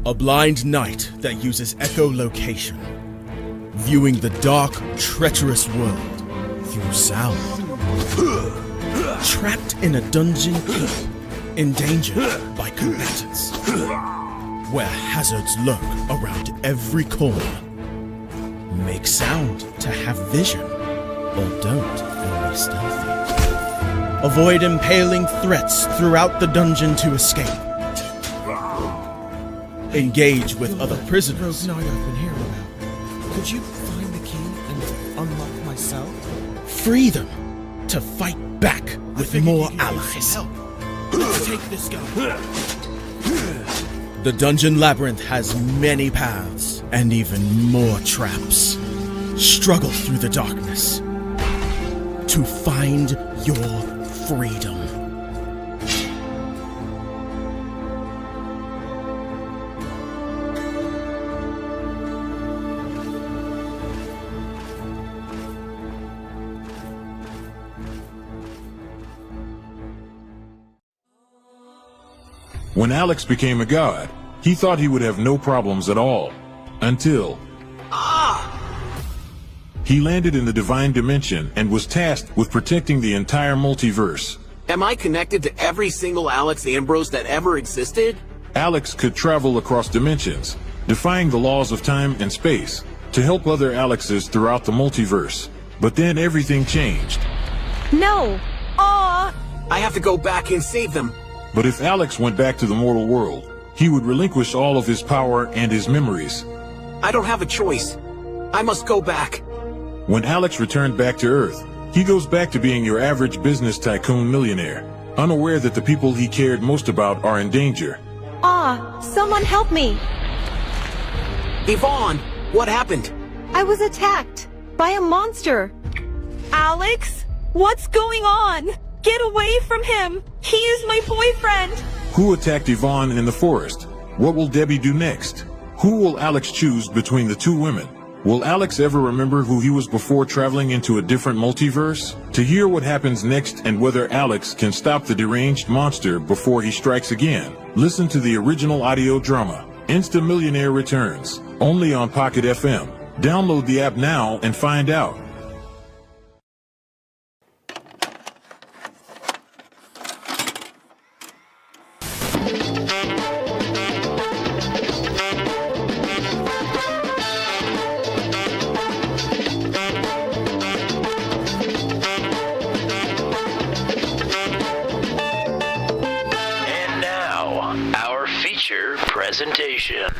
A blind knight that uses echolocation, viewing the dark, treacherous world through sound. Trapped in a dungeon keep, endangered by combatants, where hazards lurk around every corner. Make sound to have vision, or don't and be stealthy. Avoid impaling threats throughout the dungeon to escape. Engage with other prisoners. Rogue Knight I've been hearing about. Could you find the key and unlock my cell? Free them to fight back with more allies. Let's take this guy. The dungeon labyrinth has many paths and even more traps. Struggle through the darkness to find your freedom. When Alex became a god, he thought he would have no problems at all. Until... He landed in the divine dimension and was tasked with protecting the entire multiverse. Am I connected to every single Alex Ambrose that ever existed? Alex could travel across dimensions, defying the laws of time and space, to help other Alexes throughout the multiverse. But then everything changed. No! Aw! I have to go back and save them. But if Alex went back to the mortal world, he would relinquish all of his power and his memories. I don't have a choice. I must go back. When Alex returned back to Earth, he goes back to being your average business tycoon millionaire, unaware that the people he cared most about are in danger. Someone help me! Yvonne, what happened? I was attacked by a monster. Alex? What's going on? Get away from him! He is my boyfriend! Who attacked Yvonne in the forest? What will Debbie do next? Who will Alex choose between the two women? Will Alex ever remember who he was before traveling into a different multiverse? To hear what happens next and whether Alex can stop the deranged monster before he strikes again, listen to the original audio drama, Insta Millionaire Returns, only on Pocket FM. Download the app now and find out. Presentation.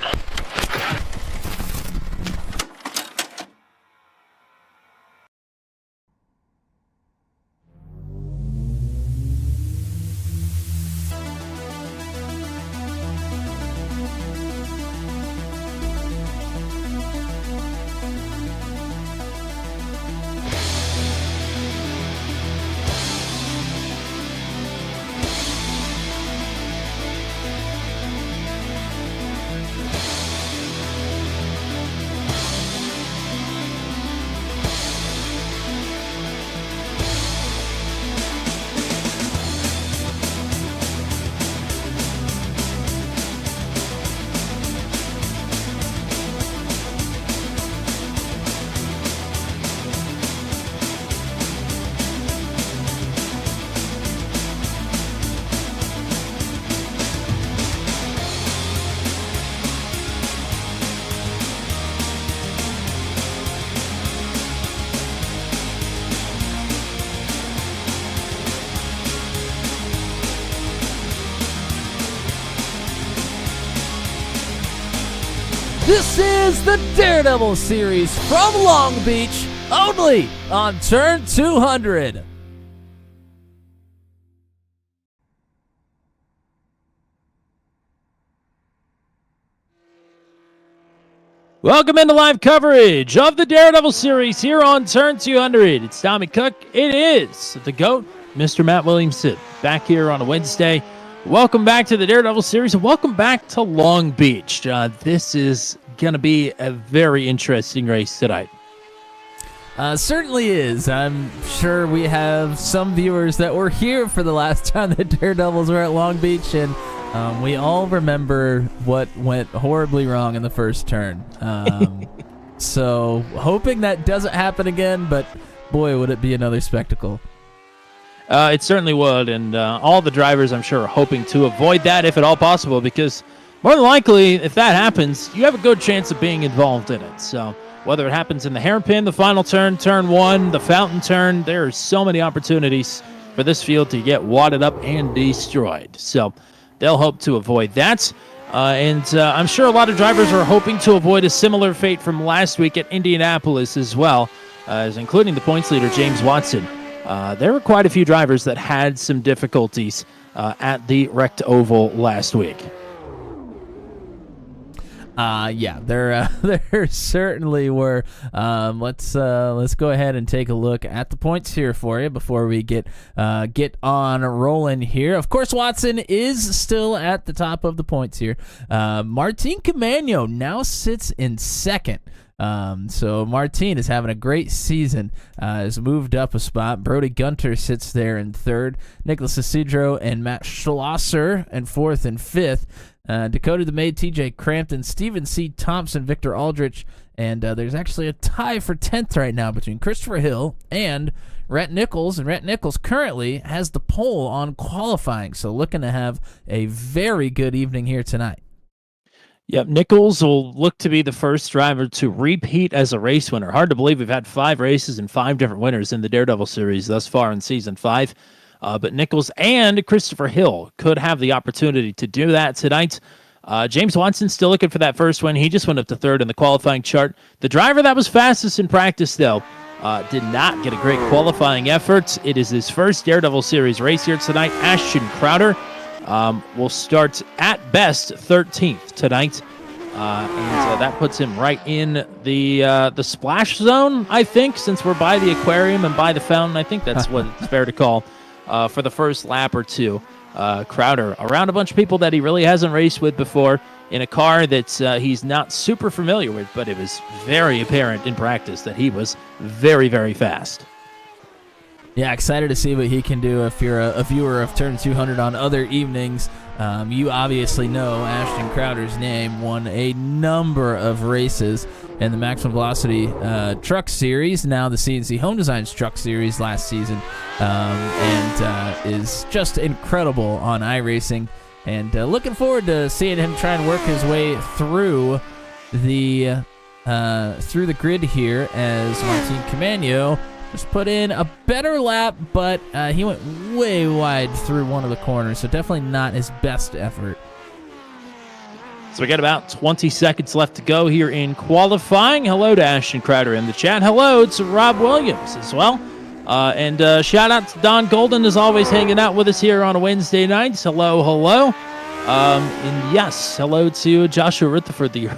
This is the Daredevil series from Long Beach, only on Turn 200. Welcome into live coverage of the Daredevil series here on Turn 200. It's Tommy Cook. It is the GOAT, Mr. Matt Williamson, back here on a Wednesday. Welcome back to the Daredevil series, and welcome back to Long Beach. This is going to be a very interesting race tonight. Certainly is. I'm sure we have some viewers that were here for the last time the Daredevils were at Long Beach, and We all remember what went horribly wrong in the first turn. So hoping that doesn't happen again, but boy, would it be another spectacle. It certainly would, and all the drivers, I'm sure, are hoping to avoid that if at all possible, because more than likely, if that happens, you have a good chance of being involved in it. So whether it happens in the hairpin, the final turn, turn one, the fountain turn, there are so many opportunities for this field to get wadded up and destroyed. So they'll hope to avoid that. And I'm sure a lot of drivers are hoping to avoid a similar fate from last week at Indianapolis as well, as including the points leader, James Watson. There were quite a few drivers that had some difficulties at the wrecked oval last week. Yeah, there certainly were. Let's go ahead and take a look at the points here for you before we get on rolling here. Of course, Watson is still at the top of the points here. Martin Camano now sits in second. So Martin is having a great season, has moved up a spot. Brody Gunter sits there in third. Nicholas Isidro and Matt Schlosser in fourth and fifth. Dakota DeMay, TJ Crampton, Stephen C. Thompson, Victor Aldrich, and there's actually a tie for 10th right now between Christopher Hill and Rhett Nichols, and Rhett Nichols currently has the pole on qualifying, so looking to have a very good evening here tonight. Yep, Nichols will look to be the first driver to repeat as a race winner. Hard to believe we've had 5 races and 5 different winners in the Daredevil series thus far in Season 5. But Nichols and Christopher Hill could have the opportunity to do that tonight. James Watson still looking for that first win. He just went up to third in the qualifying chart. The driver that was fastest in practice, though, did not get a great qualifying effort. It is his first Daredevil Series race here tonight. Ashton Crowder will start at best 13th tonight. And that puts him right in the splash zone, I think, since we're by the aquarium and by the fountain. I think that's what it's fair to call. For the first lap or two. Crowder around a bunch of people that he really hasn't raced with before in a car that he's not super familiar with, but it was very apparent in practice that he was very, very fast. Yeah, excited to see what he can do if you're a viewer of Turn 200 on other evenings. You obviously know Ashton Crowder's name, won a number of races in the Maximum Velocity Truck Series, now the CNC Home Designs Truck Series last season, and is just incredible on iRacing. And looking forward to seeing him try and work his way through the grid here as Martin Camano just put in a better lap, but he went way wide through one of the corners, so definitely not his best effort. So we got about 20 seconds left to go here in qualifying. Hello to Ashton Crowder in the chat. Hello to Rob Williams as well. And shout out to Don Golden, as always, hanging out with us here on a Wednesday night. Hello, hello. And yes, hello to Joshua Rutherford. The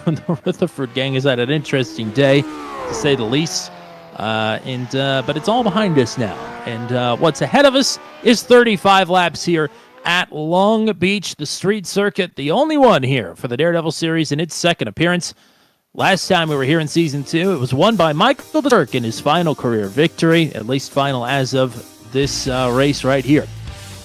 Rutherford gang has had an interesting day, to say the least. But it's all behind us now. And what's ahead of us is 35 laps here at Long Beach, the street circuit, the only one here for the Daredevil series in its second appearance. Last time we were here in Season 2, it was won by Michael Turk in his final career victory, at least final as of this race right here.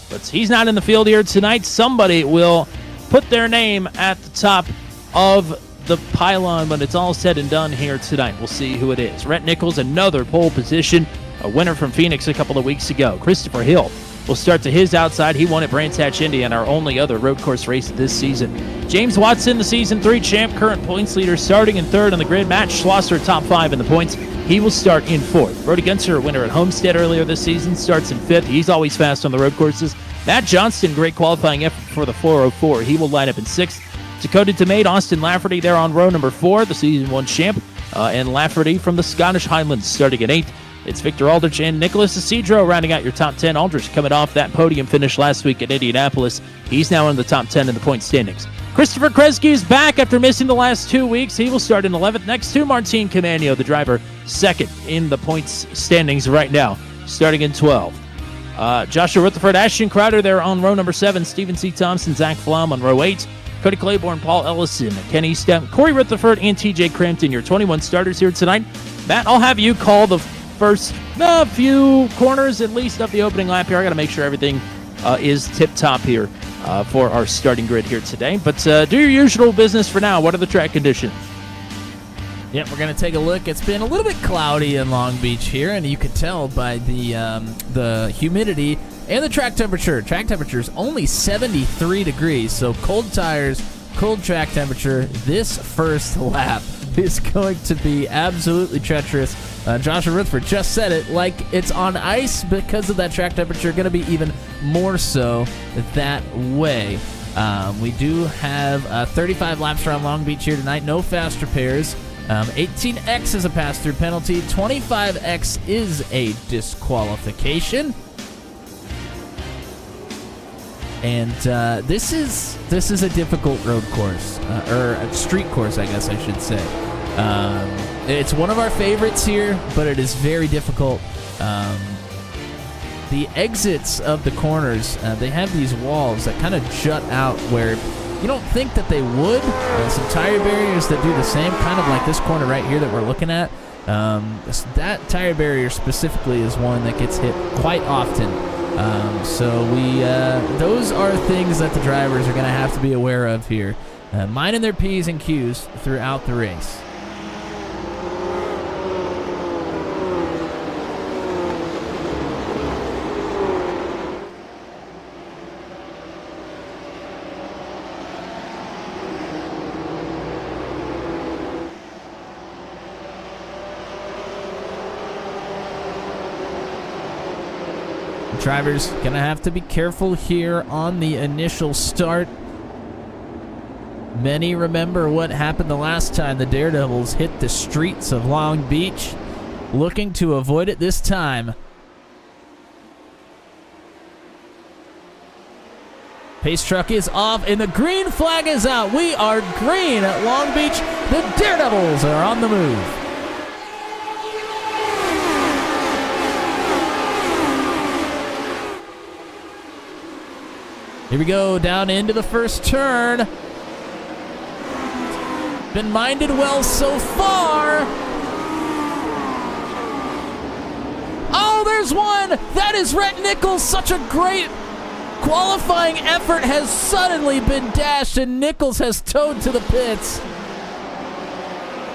But he's not in the field here tonight. Somebody will put their name at the top of the pylon when it's all said and done here tonight. We'll see who it is. Rhett Nichols, another pole position, a winner from Phoenix a couple of weeks ago. Christopher Hill will start to his outside. He won at Brands Hatch, Indiana, our only other road course race this season. James Watson, the Season 3 champ, current points leader, starting in third on the grid. Matt Schlosser, top 5 in the points. He will start in fourth. Brody Gunter, a winner at Homestead earlier this season, starts in fifth. He's always fast on the road courses. Matt Johnston, great qualifying effort for the 404. He will line up in sixth. Dakota DeMay, Austin Lafferty there on row number 4, the Season 1 champ. And Lafferty from the Scottish Highlands starting at 8th. It's Victor Aldrich and Nicholas Isidro rounding out your top 10. Aldrich coming off that podium finish last week at Indianapolis. He's now in the top 10 in the point standings. Christopher Kresge is back after missing the last 2 weeks. He will start in 11th next to Martin Camano, the driver, second in the points standings right now, starting in 12th. Joshua Rutherford, Ashton Crowder there on row number 7. Stephen C. Thompson, Zach Flom on row 8. Cody Claiborne, Paul Ellison, Kenny Stemp, Corey Rutherford, and TJ Crampton, your 21 starters here tonight. Matt, I'll have you call the first few corners, at least, of the opening lap here. I got to make sure everything is tip-top here for our starting grid here today. But do your usual business for now. What are the track conditions? Yep, we're going to take a look. It's been a little bit cloudy in Long Beach here, and you can tell by the humidity and the track temperature. Track temperature is only 73 degrees, so cold tires, cold track temperature. This first lap is going to be absolutely treacherous. Joshua Rutherford just said it, like it's on ice because of that track temperature. Going to be even more so that way. We do have 35 laps around Long Beach here tonight. No fast repairs. 18X is a pass-through penalty. 25X is a disqualification. And this is a difficult road course, or a street course, I guess I should say. It's one of our favorites here, but it is very difficult. The exits of the corners, they have these walls that kind of jut out where you don't think that they would. Some tire barriers that do the same, kind of like this corner right here that we're looking at. That tire barrier specifically is one that gets hit quite often. Those are things that the drivers are going to have to be aware of here, minding their P's and Q's throughout the race. Drivers gonna have to be careful here on the initial start. Many remember what happened the last time the Daredevils hit the streets of Long Beach. Looking to avoid it this time. Pace truck is off and the green flag is out. We are green at Long Beach. The Daredevils are on the move. Here we go, down into the first turn. Been minded well so far. Oh, there's one! That is Rhett Nichols. Such a great qualifying effort has suddenly been dashed, and Nichols has towed to the pits.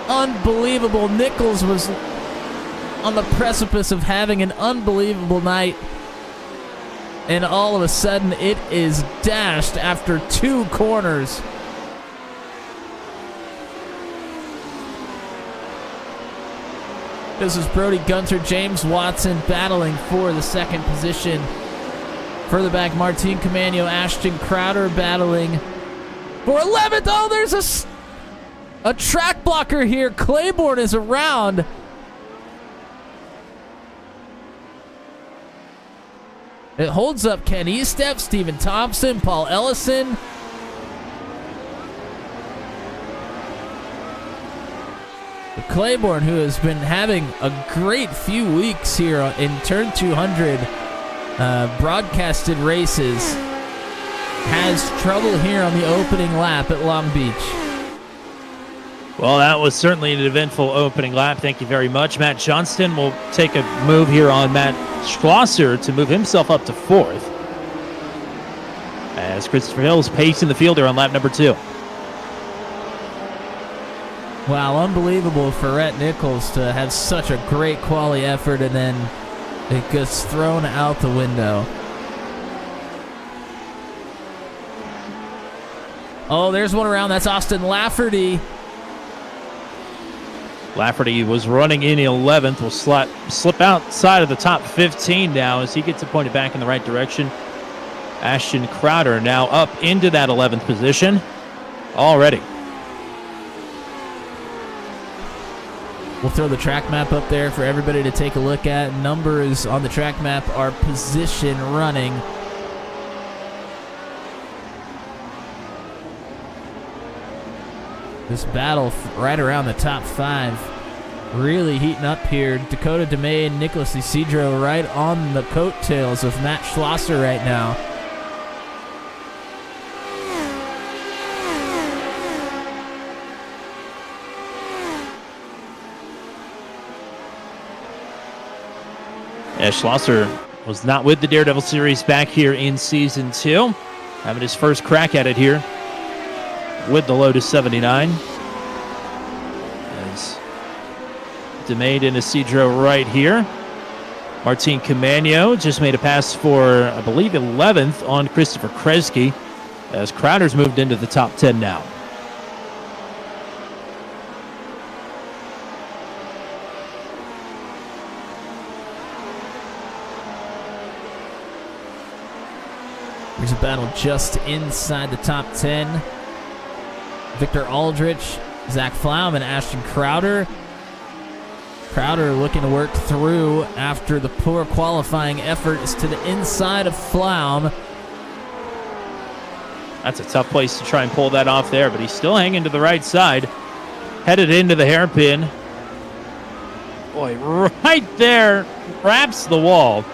Unbelievable. Nichols was on the precipice of having an unbelievable night. And all of a sudden, it is dashed after 2 corners. This is Brody Gunter, James Watson battling for the second position. Further back, Martin Camano, Ashton Crowder battling for 11th. Oh, there's a track blocker here. Claiborne is around. It holds up Ken Estep, Stephen Thompson, Paul Ellison. Claiborne, who has been having a great few weeks here in Turn 200 broadcasted races, has trouble here on the opening lap at Long Beach. Well, that was certainly an eventful opening lap. Thank you very much. Matt Johnston will take a move here on Matt Schlosser to move himself up to 4th. As Christopher Hill's pacing the field here on lap number 2. Wow, unbelievable for Rhett Nichols to have such a great quali effort and then it gets thrown out the window. Oh, there's one around. That's Austin Lafferty. Lafferty was running in 11th. Will slip outside of the top 15 now as he gets pointed back in the right direction. Ashton Crowder now up into that 11th position already. We'll throw the track map up there for everybody to take a look at. Numbers on the track map are position running. This battle right around the top 5 really heating up here. Dakota DeMay, Nicholas Isidro right on the coattails of Matt Schlosser right now. Schlosser was not with the Daredevil series back here in Season 2. having his first crack at it here with the Lotus 79. As DeMade and Isidro right here. Martin Camano just made a pass for, I believe, 11th on Christopher Kresge, as Crowder's moved into the top 10 now. There's a battle just inside the top 10. Victor Aldrich, Zach Flaum, and Ashton Crowder. Crowder looking to work through after the poor qualifying effort is to the inside of Flaum. That's a tough place to try and pull that off there, but he's still hanging to the right side. Headed into the hairpin. Boy, right there, wraps the wall.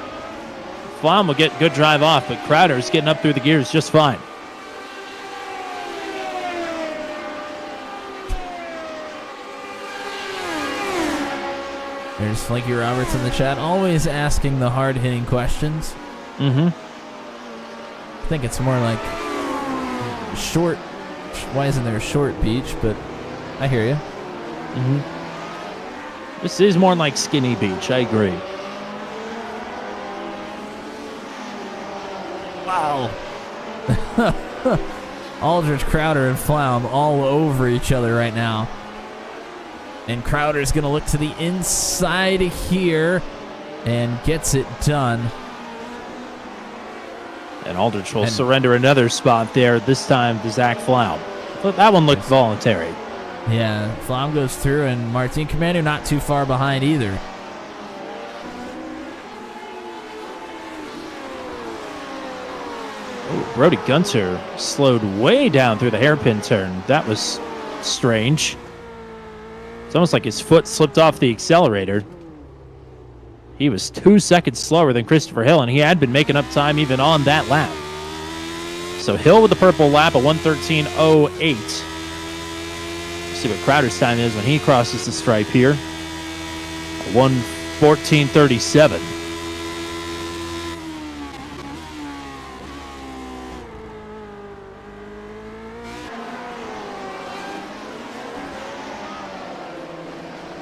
Flaum will get good drive off, but Crowder's getting up through the gears just fine. There's Flanky Roberts in the chat, always asking the hard-hitting questions. Mm-hmm. I think it's more like short. Why isn't there a short beach? But I hear you. Mm-hmm. This is more like skinny beach. I agree. Wow. Aldrich, Crowder, and Flaum all over each other right now. And Crowder's going to look to the inside here and gets it done. And Aldrich will surrender another spot there, this time to Zach Flaum. But that one looked voluntary. Yeah, Flaum goes through, and Martin Camano not too far behind either. Oh, Brody Gunter slowed way down through the hairpin turn. That was strange. It's almost like his foot slipped off the accelerator. He was 2 seconds slower than Christopher Hill, and he had been making up time even on that lap. So Hill with the purple lap, a 1:13.08. See what Crowder's time is when he crosses the stripe here. A 1:14.37.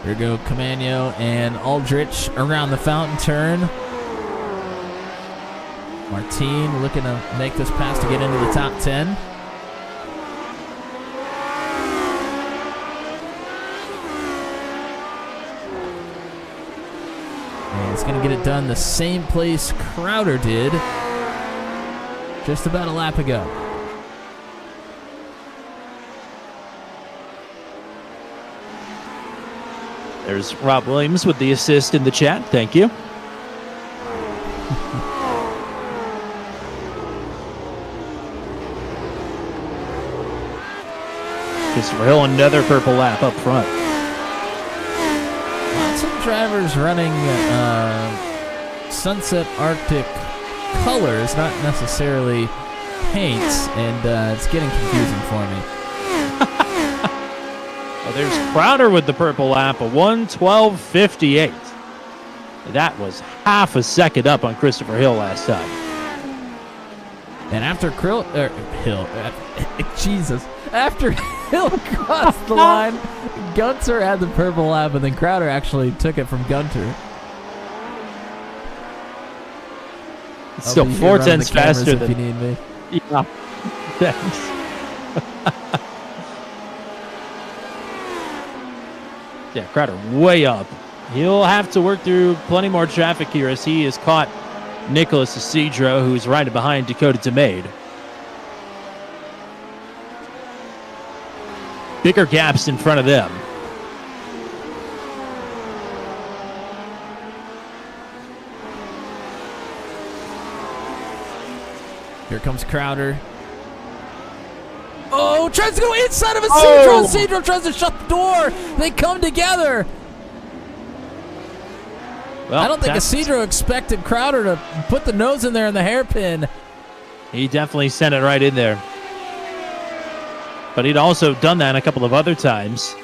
Here go Camano and Aldrich around the fountain turn. Martin looking to make this pass to get into the top 10. And he's going to get it done the same place Crowder did just about a lap ago. There's Rob Williams with the assist in the chat. Thank you. Christopher Hill, another purple lap up front. Lots of drivers running Sunset Arctic colors, not necessarily paints, and it's getting confusing for me. Oh, there's Crowder with the purple lap, a 1:12.58. That was half a second up on Christopher Hill last time. And after after Hill crossed the line, Gunter had the purple lap, and then Crowder actually took it from Gunter. It's still 4/10 faster than if you need me. Yeah. Thanks. Yeah, Crowder way up. He'll have to work through plenty more traffic here as he has caught Nicholas Isidro, who's right behind Dakota DeMade. Bigger gaps in front of them. Here comes Crowder. Oh, tries to go inside of Isidro. Isidro tries to shut the door. They come together. Well, I don't think Isidro expected Crowder to put the nose in there in the hairpin. He definitely sent it right in there. But he'd also done that a couple of other times.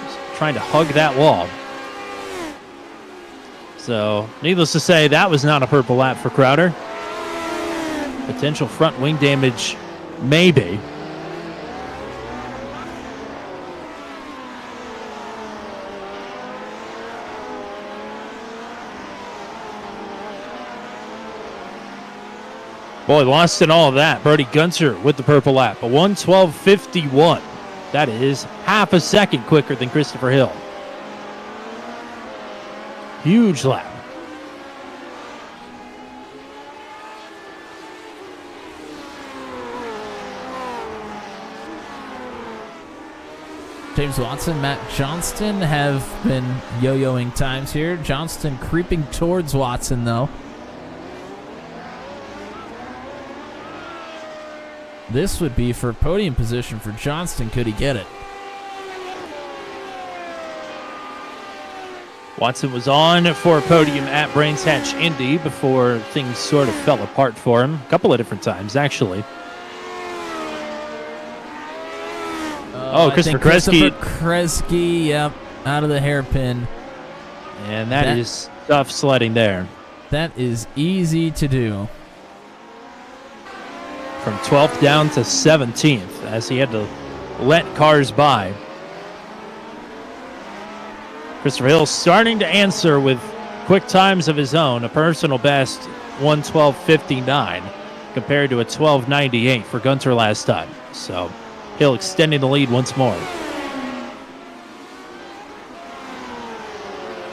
Just trying to hug that wall. So, needless to say, that was not a purple lap for Crowder. Potential front wing damage, maybe. Boy, lost in all of that. Brody Gunter with the purple lap. A 1:12.51. That is half a second quicker than Christopher Hill. Huge lap. James Watson, Matt Johnston have been yo-yoing times here. Johnston creeping towards Watson, though. This would be for podium position for Johnston. Could he get it? Watson was on for a podium at Brands Hatch Indy before things sort of fell apart for him. A couple of different times, actually. Christopher Kresge, yep, out of the hairpin. And that is tough sledding there. That is easy to do. From 12th down to 17th as he had to let cars by. Christopher Hill starting to answer with quick times of his own. A personal best 1:12.59 compared to a 12:98 for Gunter last time. So Hill extending the lead once more.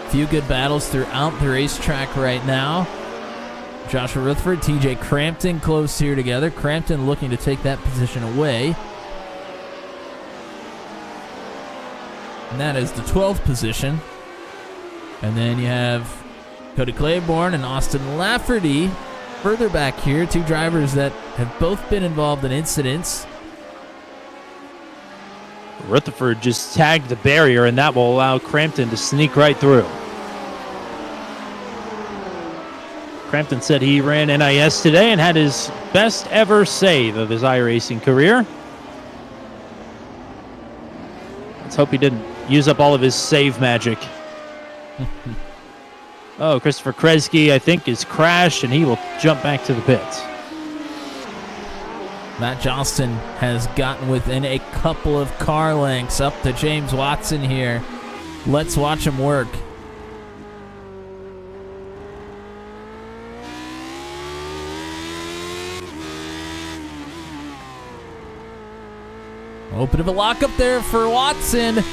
Few good battles throughout the racetrack right now. Joshua Rutherford, TJ Crampton close here together. Crampton looking to take that position away. And that is the 12th position. And then you have Cody Claiborne and Austin Lafferty further back here. Two drivers that have both been involved in incidents. Rutherford just tagged the barrier, and that will allow Crampton to sneak right through. Crampton said he ran NIS today and had his best ever save of his iRacing career. Let's hope he didn't use up all of his save magic. Christopher Kresge, I think, is crashed, and he will jump back to the pits. Matt Johnston has gotten within a couple of car lengths up to James Watson here. Let's watch him work. Open of a lockup there for Watson.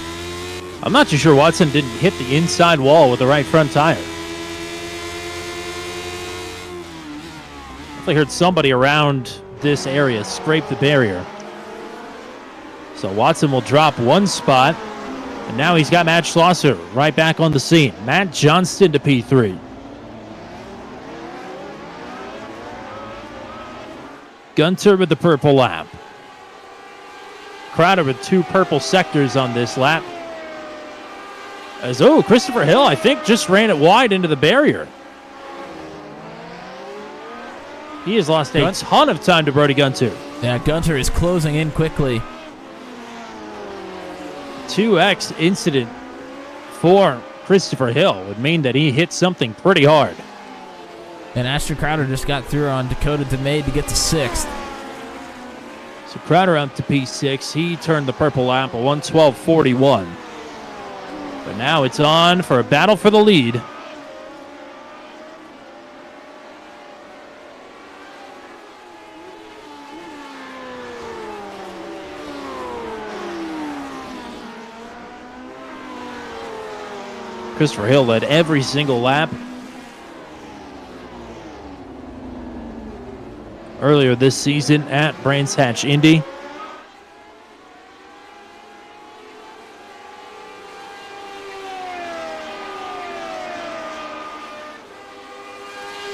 I'm not too sure Watson didn't hit the inside wall with the right front tire. I heard somebody around this area scrape the barrier. So Watson will drop one spot, and now he's got Matt Schlosser right back on the scene. Matt Johnston to P3. Gunter with the purple lap. Crowder with two purple sectors on this lap. As Christopher Hill, I think, just ran it wide into the barrier. He has lost a ton of time to Brody Gunter. Yeah, Gunter is closing in quickly. 2X incident for Christopher Hill would mean that he hit something pretty hard. And Ashton Crowder just got through on Dakota DeMay to get to 6th. So Crowder up to P6. He turned the purple lap, a 1:12.41. But now it's on for a battle for the lead. Christopher Hill led every single lap earlier this season at Brands Hatch Indy.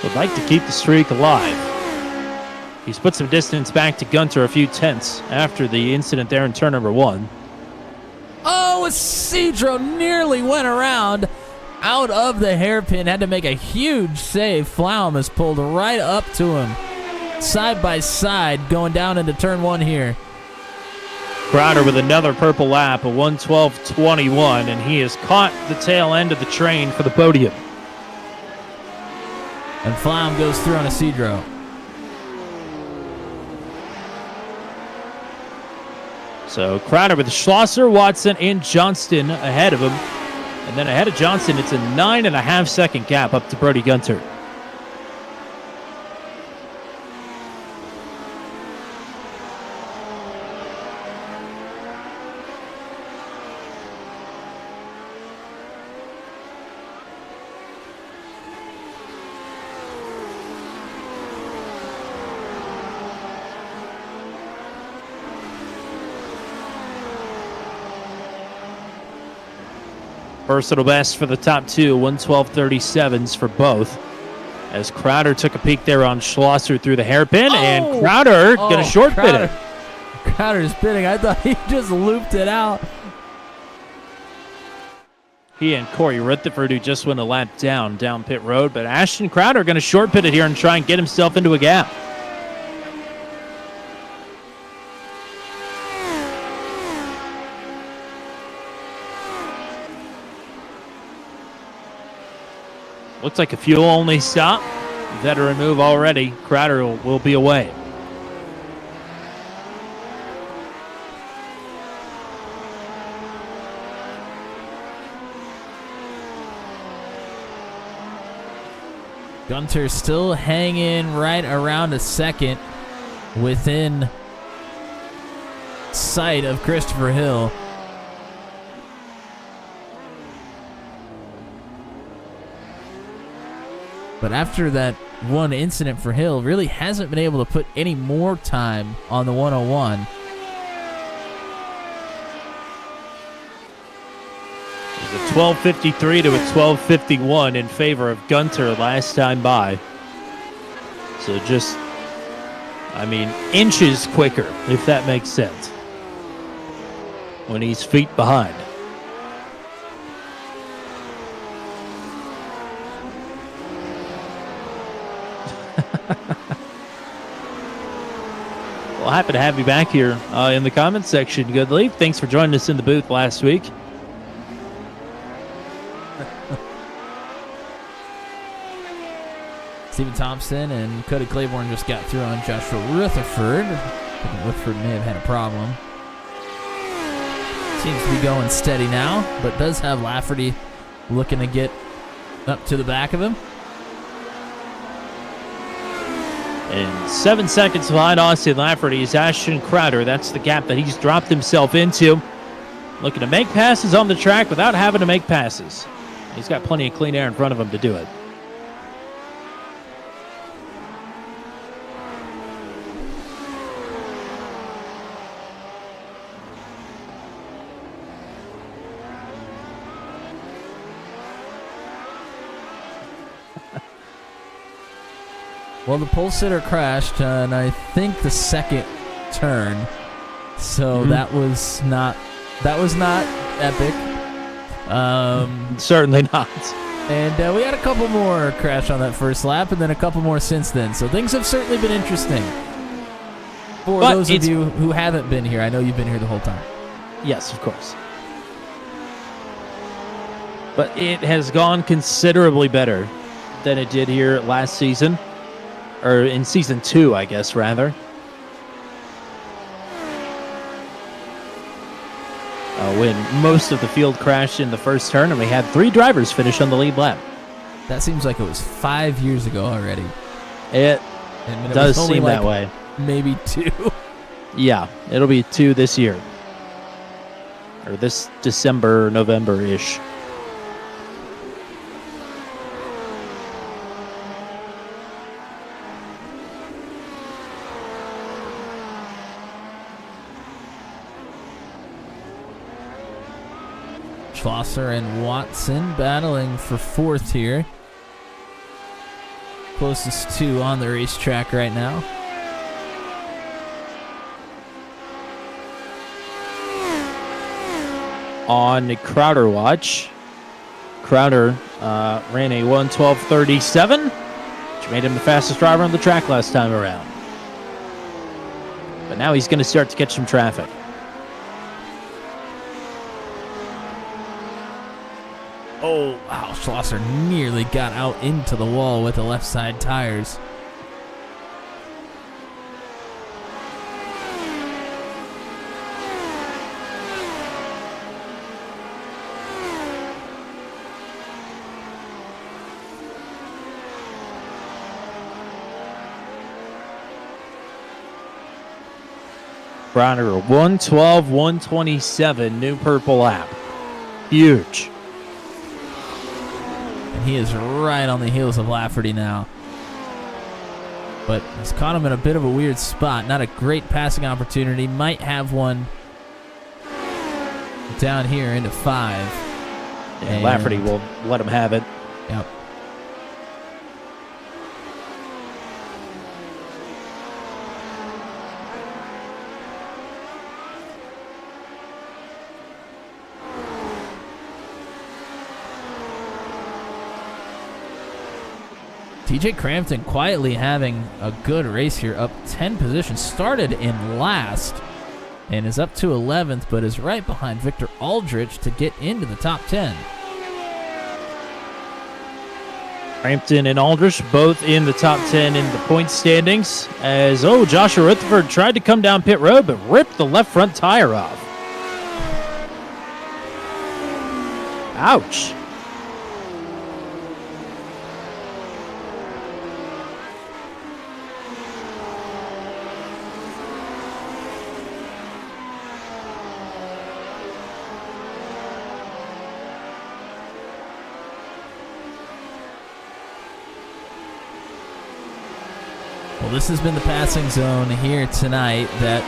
Would like to keep the streak alive. He's put some distance back to Gunter, a few tenths after the incident there in turn number 1. Cedro nearly went around out of the hairpin. Had to make a huge save. Flaum has pulled right up to him. Side by side going down into turn 1 here. Crowder with another purple lap, a 1:12.21, and he has caught the tail end of the train for the podium. And Flaum goes through on Cedro. So Crowder with Schlosser, Watson, and Johnston ahead of him. And then ahead of Johnston, it's a 9.5 second gap up to Brody Gunter. Personal best for the top two, 1:12:37s for both. As Crowder took a peek there on Schlosser through the hairpin, and Crowder gonna short bid it. Crowder's bidding. I thought he just looped it out. He and Corey Rutherford, who just went a lap down pit road, but Ashton Crowder gonna short bid it here and try and get himself into a gap. Looks like a fuel-only stop. Veteran move already. Crowder will be away. Gunter still hanging right around a second within sight of Christopher Hill. But after that one incident for Hill, really hasn't been able to put any more time on the 101. It was a 12:53 to a 12:51 in favor of Gunter last time by. So just, inches quicker, if that makes sense, when he's feet behind. Well, happy to have you back here in the comments section, Goodleaf. Thanks for joining us in the booth last week. Stephen Thompson and Cody Claiborne just got through on Joshua Rutherford. Rutherford may have had a problem. Seems to be going steady now, but does have Lafferty looking to get up to the back of him. And 7 seconds behind Austin Lafferty is Ashton Crowder. That's the gap that he's dropped himself into. Looking to make passes on the track without having to make passes. He's got plenty of clean air in front of him to do it. Well, the pole sitter crashed, and I think the second turn, so that was not epic. Certainly not. And we had a couple more crash on that first lap, and then a couple more since then. So things have certainly been interesting. For those of you who haven't been here, I know you've been here the whole time. Yes, of course. But it has gone considerably better than it did here last season. Or in season 2, I guess, rather. When most of the field crashed in the first turn, and we had 3 drivers finish on the lead lap. That seems like it was 5 years ago already. It does seem that way. Maybe 2. Yeah, it'll be 2 this year. Or this December, November-ish. Schlosser and Watson battling for 4th here. Closest 2 on the racetrack right now. On Crowder watch, Crowder ran a 1:12:37, which made him the fastest driver on the track last time around. But now he's going to start to catch some traffic. Oh, wow, Schlosser nearly got out into the wall with the left side tires. Crowder, 112, 127, new purple lap. Huge. And he is right on the heels of Lafferty now. But he's caught him in a bit of a weird spot. Not a great passing opportunity. Might have one down here into 5. And Lafferty will let him have it. Yep. TJ Crampton quietly having a good race here, up 10 positions. Started in last and is up to 11th, but is right behind Victor Aldrich to get into the top 10. Crampton and Aldrich both in the top 10 in the points standings. As, Joshua Rutherford tried to come down pit road, but ripped the left front tire off. Ouch. Well, this has been the passing zone here tonight. That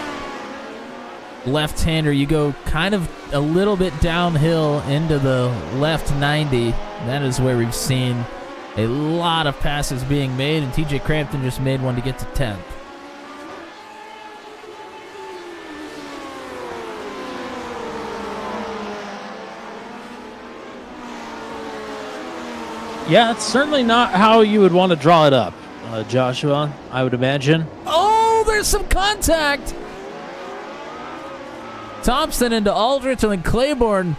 left-hander, you go kind of a little bit downhill into the left 90. That is where we've seen a lot of passes being made, and TJ Crampton just made one to get to 10th. Yeah, it's certainly not how you would want to draw it up, Joshua, I would imagine. Oh, there's some contact. Thompson into Aldrich and then Claiborne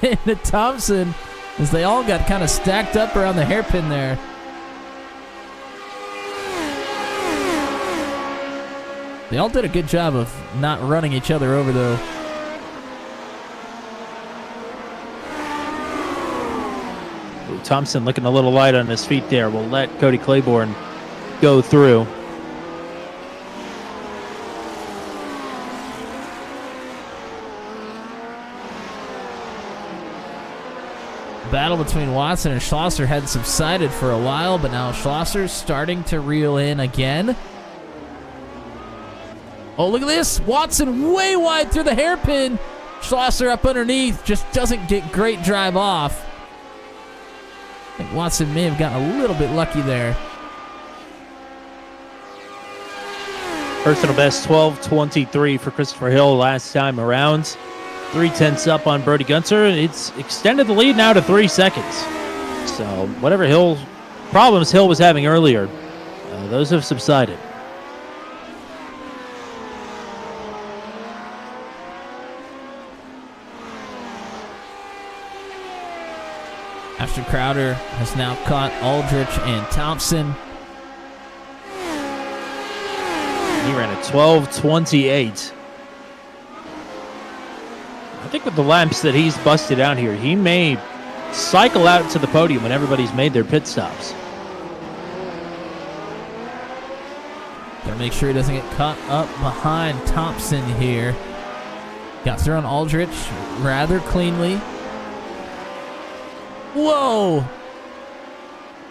into Thompson as they all got kind of stacked up around the hairpin there. They all did a good job of not running each other over, though. Thompson looking a little light on his feet there. We'll let Cody Claiborne go through. Battle between Watson and Schlosser had subsided for a while, but now Schlosser's starting to reel in again. Oh, look at this. Watson way wide through the hairpin. Schlosser up underneath, just doesn't get great drive off. I think Watson may have gotten a little bit lucky there. Personal best 12:23 for Christopher Hill last time around. 3/10 up on Brody Gunter. It's extended the lead now to 3 seconds. So whatever problems Hill was having earlier, those have subsided. After Crowder has now caught Aldrich and Thompson. He ran a 12:28. I think with the laps that he's busted out here, he may cycle out to the podium when everybody's made their pit stops. Gotta make sure he doesn't get caught up behind Thompson here. Got through on Aldrich rather cleanly. Whoa!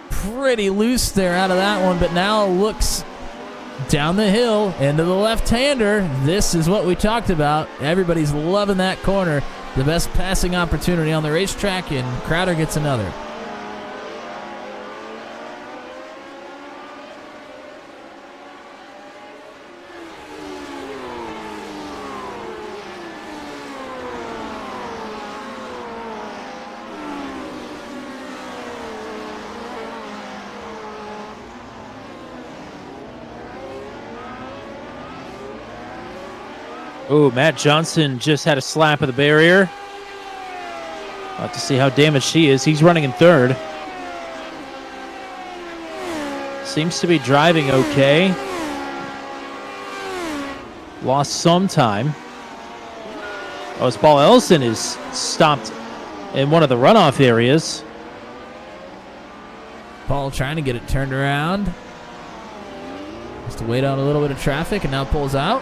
Pretty loose there out of that one, but now looks down the hill into the left-hander. This is what we talked about. Everybody's loving that corner. The best passing opportunity on the racetrack, and Crowder gets another. Oh, Matt Johnson just had a slap of the barrier. We'll have to see how damaged he is. He's running in third. Seems to be driving okay. Lost some time. Oh, as Paul Ellison is stopped in one of the runoff areas. Paul trying to get it turned around. Has to wait out a little bit of traffic and now pulls out.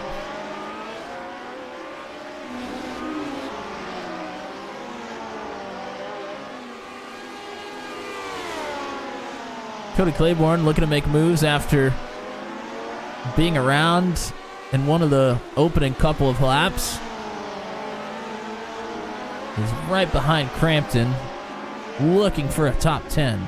Cody Claiborne looking to make moves after being around in one of the opening couple of laps. He's right behind Crampton, looking for a top 10.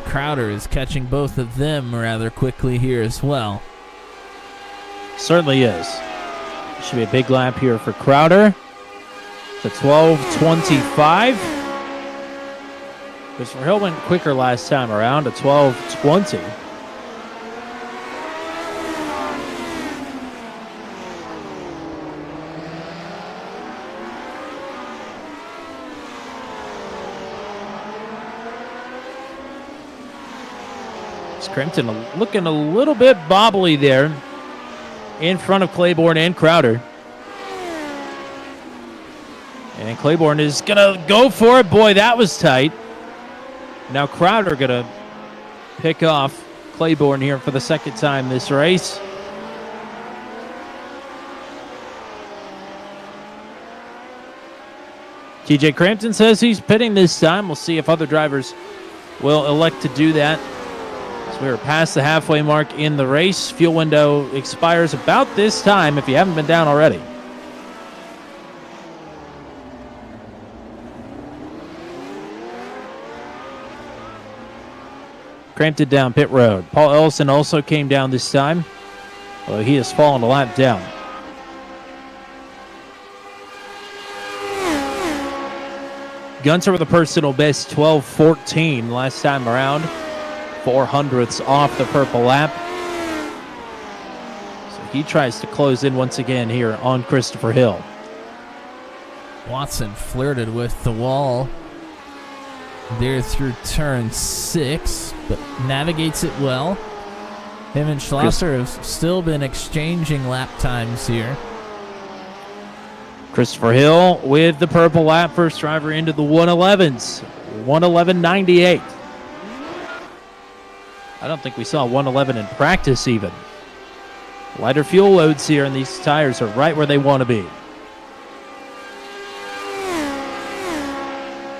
Crowder is catching both of them rather quickly here as well. Certainly is. Should be a big lap here for Crowder. The 12:25. Christopher Hill went quicker last time around, a 12:20. Crampton looking a little bit bobbly there in front of Claiborne and Crowder. And Claiborne is going to go for it. Boy, that was tight. Now Crowder going to pick off Claiborne here for the second time this race. TJ Crampton says he's pitting this time. We'll see if other drivers will elect to do that. So we're past the halfway mark in the race. Fuel window expires about this time if you haven't been down already. Crampton down pit road. Paul Ellison also came down this time, although he has fallen a lap down. Gunter with a personal best 12:14 last time around. 400ths off the purple lap. So he tries to close in once again here on Christopher Hill. Watson flirted with the wall there through turn 6, but navigates it well. Him and Schlosser have still been exchanging lap times here. Christopher Hill with the purple lap, first driver into the 111s. 111.98. I don't think we saw 111 in practice even. Lighter fuel loads here, and these tires are right where they want to be.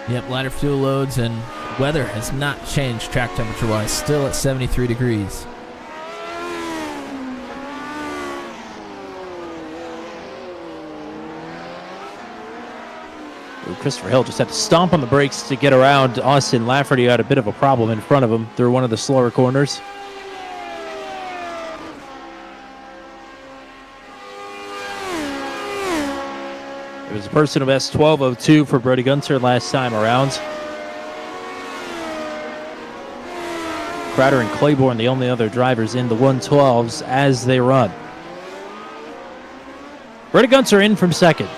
Yep, lighter fuel loads, and weather has not changed track temperature-wise. Still at 73 degrees. Christopher Hill just had to stomp on the brakes to get around Austin Lafferty, who had a bit of a problem in front of him through one of the slower corners. It was a personal best 12:02 for Brody Gunter last time around. Crowder and Claiborne, the only other drivers in the 112s as they run. Brody Gunter in from second.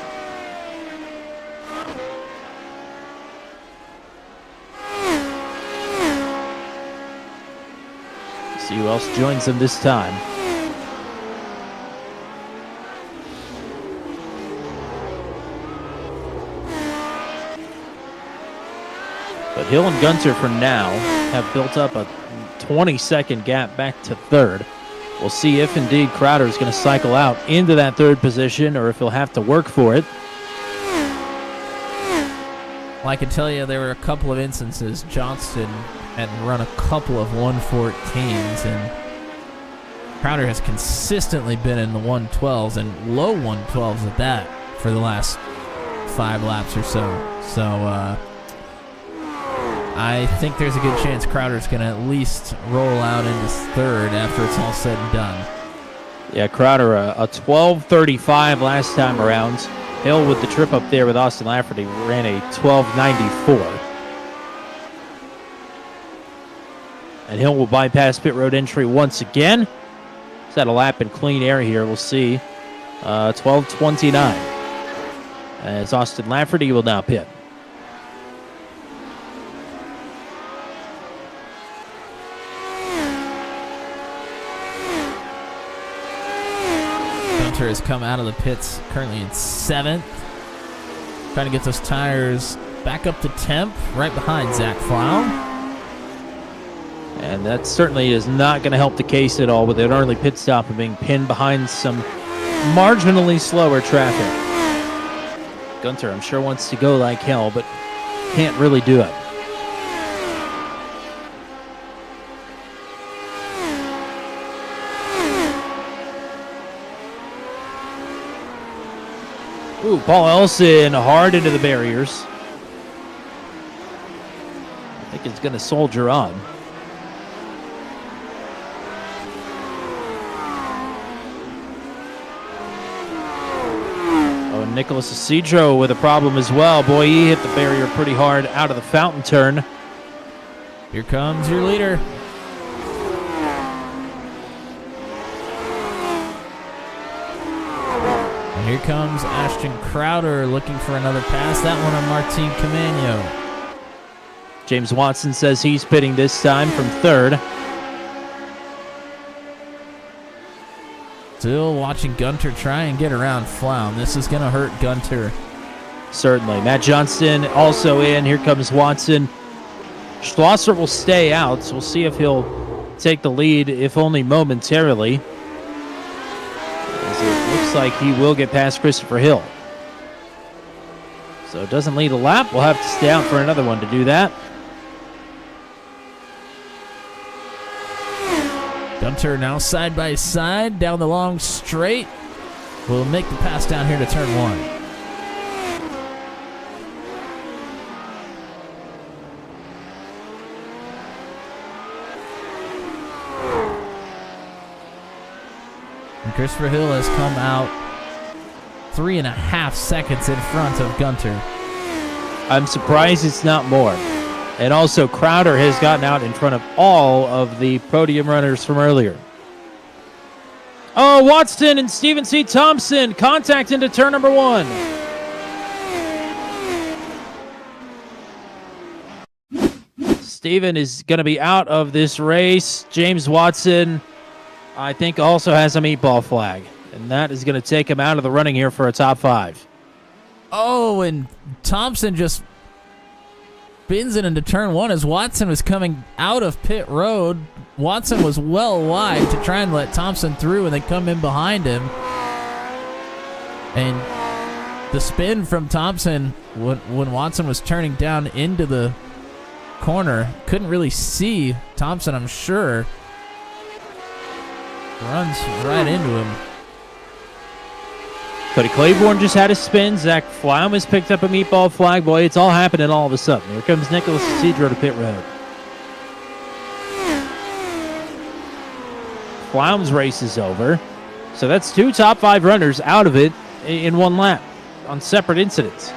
See who else joins them this time. But Hill and Gunter for now have built up a 20-second gap back to third. We'll see if indeed Crowder is going to cycle out into that third position or if he'll have to work for it. Well, I can tell you there were a couple of instances Johnston had run a couple of 114s, and Crowder has consistently been in the 112s and low 112s at that for the last 5 laps or so. So I think there's a good chance Crowder's going to at least roll out into third after it's all said and done. Yeah, Crowder a 12:35 last time around. Hill with the trip up there with Austin Lafferty ran a 12:94. And Hill will bypass pit road entry once again. He's had a lap in clean air here. We'll see. 12:29. As Austin Lafferty will now pit. Has come out of the pits currently in 7th. Trying to get those tires back up to 10th, right behind Zach Flau. And that certainly is not going to help the case at all with an early pit stop and being pinned behind some marginally slower traffic. Gunter, I'm sure, wants to go like hell, but can't really do it. Ooh, Paul Elson hard into the barriers. I think it's going to soldier on. Oh, Nicholas Isidro with a problem as well. Boy, he hit the barrier pretty hard out of the fountain turn. Here comes your leader. And here comes Ashton Crowder looking for another pass. That one on Martin Camano. James Watson says he's pitting this time from third. Still watching Gunter try and get around Flaum. This is going to hurt Gunter. Certainly. Matt Johnston also in. Here comes Watson. Schlosser will stay out, so we'll see if he'll take the lead, if only momentarily. As it looks like he will get past Christopher Hill. So it doesn't lead a lap. We'll have to stay out for another one to do that. Gunter now side by side down the long straight. Will make the pass down here to turn 1. And Christopher Hill has come out 3.5 seconds in front of Gunter. I'm surprised it's not more. And also, Crowder has gotten out in front of all of the podium runners from earlier. Oh, Watson and Stephen C. Thompson contact into turn number 1. Stephen is going to be out of this race. James Watson, I think, also has a meatball flag. And that is going to take him out of the running here for a top 5. Oh, and Thompson just spins it into turn 1 as Watson was coming out of pit road. Watson was well wide to try and let Thompson through, and they come in behind him. And the spin from Thompson when Watson was turning down into the corner, couldn't really see Thompson, I'm sure. Runs right into him. Cody Claiborne just had a spin. Zach Flaum has picked up a meatball flag. Boy, it's all happening all of a sudden. Here comes Nicholas Isidro to pit road. Flaum's race is over. So that's 2 top 5 runners out of it in 1 lap on separate incidents.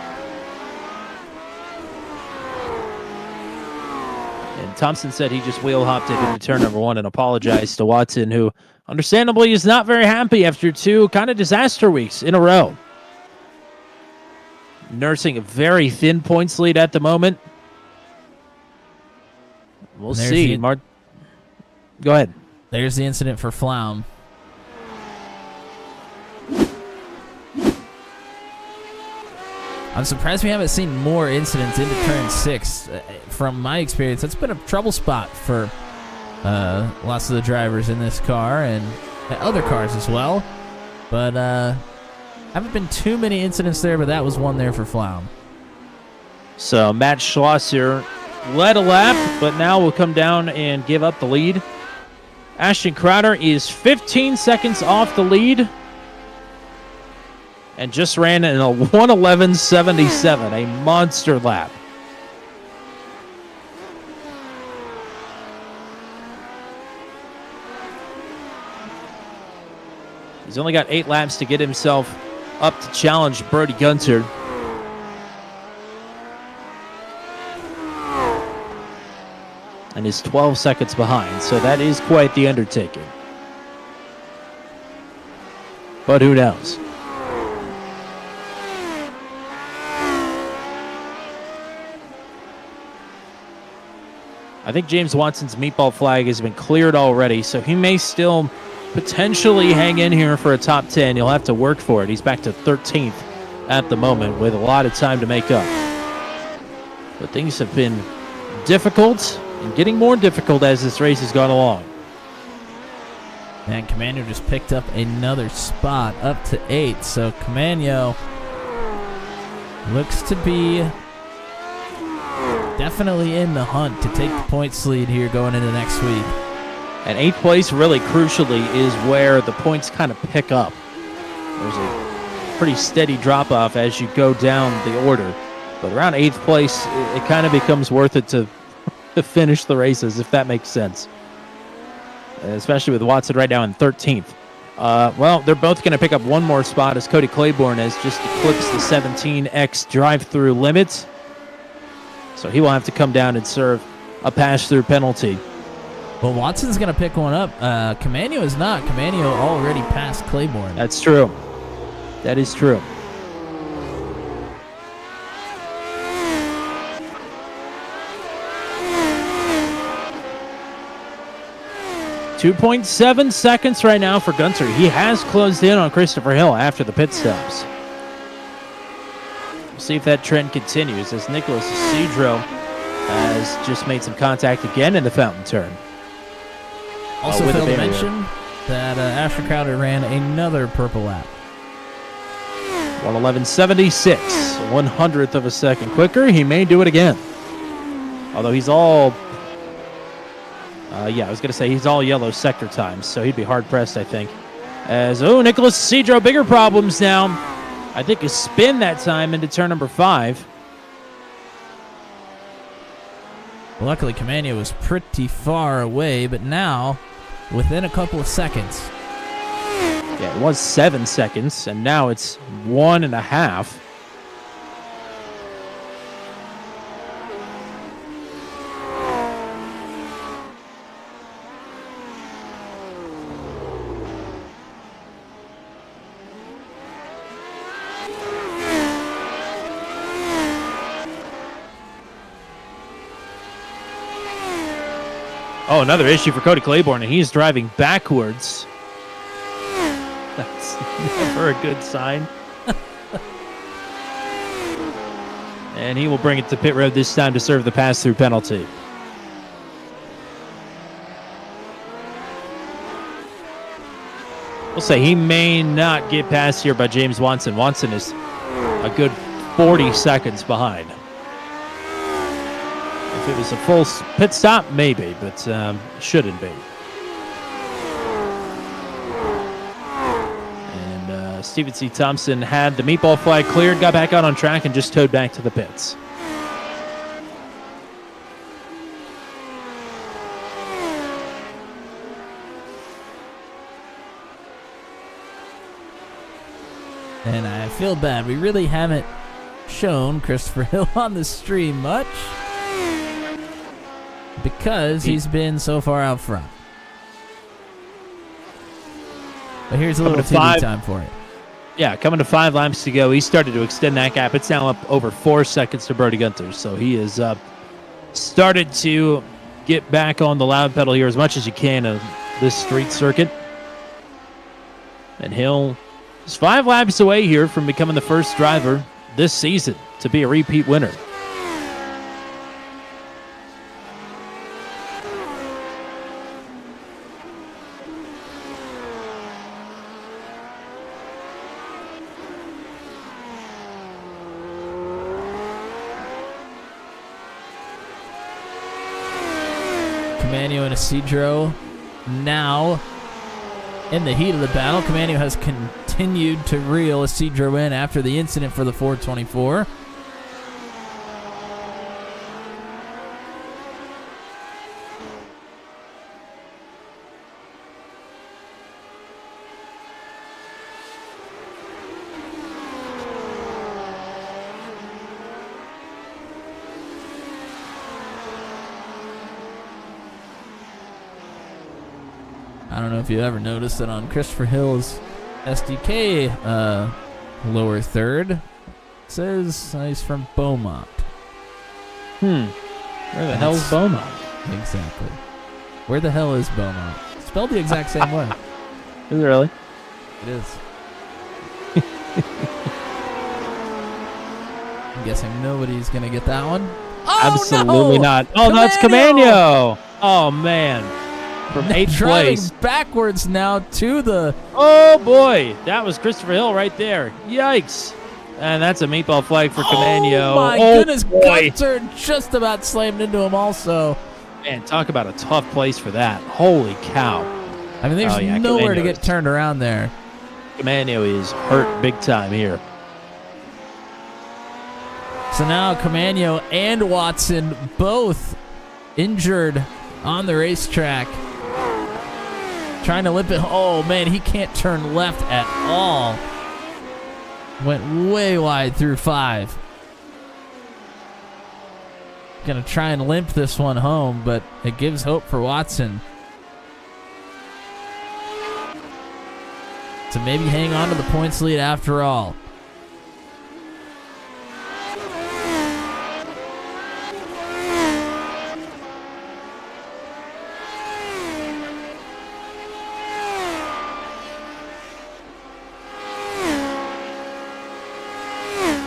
And Thompson said he just wheel hopped it into turn number 1 and apologized to Watson, who understandably is not very happy after 2 kind of disaster weeks in a row. Nursing a very thin points lead at the moment. We'll see. Go ahead. There's the incident for Flaum. I'm surprised we haven't seen more incidents into turn 6. From my experience, that's been a trouble spot for lots of the drivers in this car and other cars as well. But haven't been too many incidents there, but that was one there for Flaum. So Matt Schlosser led a lap, but now will come down and give up the lead. Ashton Crowder is 15 seconds off the lead and just ran in a 1:11.77, a monster lap. He's only got 8 laps to get himself up to challenge Brody Gunter. And is 12 seconds behind, so that is quite the undertaking. But who knows? I think James Watson's meatball flag has been cleared already, so he may still potentially hang in here for a top 10. He'll have to work for it. He's back to 13th at the moment with a lot of time to make up. But things have been difficult and getting more difficult as this race has gone along. And Camano just picked up another spot up to 8. So Camano looks to be definitely in the hunt to take the points lead here going into next week. And 8th place, really crucially, is where the points kind of pick up. There's a pretty steady drop-off as you go down the order. But around 8th place, it kind of becomes worth it to finish the races, if that makes sense. Especially with Watson right now in 13th. Well, they're both going to pick up one more spot as Cody Claiborne has just eclipsed the 17X drive-through limit. So he will have to come down and serve a pass-through penalty. Well, Watson's going to pick one up. Camano is not. Camano already passed Claiborne. That's true. That is true. .7 seconds right now for Gunter. He has closed in on Christopher Hill after the pit stops. We'll see if that trend continues as Nicholas Isidro has just made some contact again in the fountain turn. Also failed to mention that Asher Crowder ran another purple lap. 1:11.76, 100th of a second quicker. He may do it again. Although he's all... I was going to say he's all yellow sector times, so he'd be hard-pressed, I think. As, Nicholas Cedro, bigger problems now. I think a spin that time into turn number 5. Well, luckily, Camano was pretty far away, but now, within a couple of seconds. Yeah, it was 7 seconds, and now it's 1.5. Oh, another issue for Cody Claiborne, and he's driving backwards. That's never a good sign. And he will bring it to pit road this time to serve the pass-through penalty. We'll say he may not get past here by James Watson. Watson is a good 40 seconds behind. If it was a full pit stop, maybe, but shouldn't be. And Stephen C. Thompson had the meatball flag cleared, got back out on track, and just towed back to the pits. And I feel bad. We really haven't shown Christopher Hill on the stream much because he's been so far out front. But here's a little TV time for it. Yeah, coming to 5 laps to go. He started to extend that gap. It's now up over 4 seconds to Brody Gunther. So he has started to get back on the loud pedal here as much as you can of this street circuit. And Hill is 5 laps away here from becoming the first driver this season to be a repeat winner. Camano and Isidro now in the heat of the battle. Camano has continued to reel Isidro in after the incident for the 424. I don't know if you ever noticed that on Christopher Hill's SDK lower third, it says he's from Beaumont. Where the hell's Beaumont? Exactly. Where the hell is Beaumont? Spelled the exact same way. Is it really? It is. I'm guessing nobody's going to get that one. Oh, Absolutely no! not. Oh, that's Camano. Oh, man. From 8th Driving place. backwards now to the... Oh, boy. That was Christopher Hill right there. Yikes. And that's a meatball flag for Camano. Oh, my goodness. Boy. Gunter just about slammed into him also. Man, talk about a tough place for that. Holy cow. I mean, there's Oh, yeah, nowhere to Camano get is- turned around there. Camano is hurt big time here. So now Camano and Watson both injured on the racetrack. Trying to limp it. Oh, man, he can't turn left at all. Went way wide through 5. Gonna try and limp this one home, but it gives hope for Watson to maybe hang on to the points lead after all.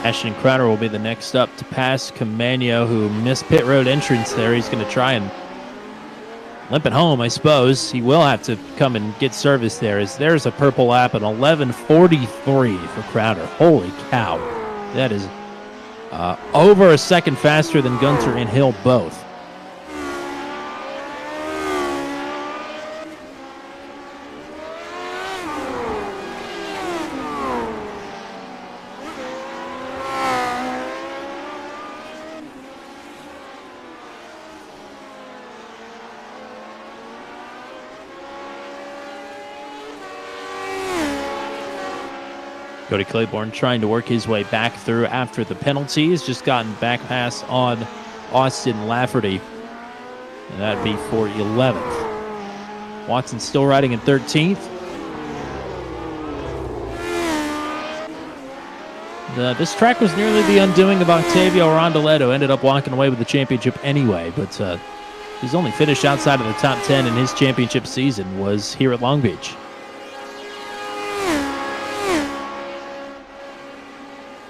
Ashton Crowder will be the next up to pass Camano, who missed pit road entrance there. He's going to try and limp it home, I suppose. He will have to come and get service there, as there's a purple lap at 11:43 for Crowder. Holy cow. That is over a second faster than Gunter and Hill both. Cody Claiborne trying to work his way back through after the penalty. He's just gotten back pass on Austin Lafferty. And that'd be for 11th. Watson still riding in 13th. This track was nearly the undoing of Octavio Rondoletto. Ended up walking away with the championship anyway, but his only finish outside of the top 10 in his championship season was here at Long Beach.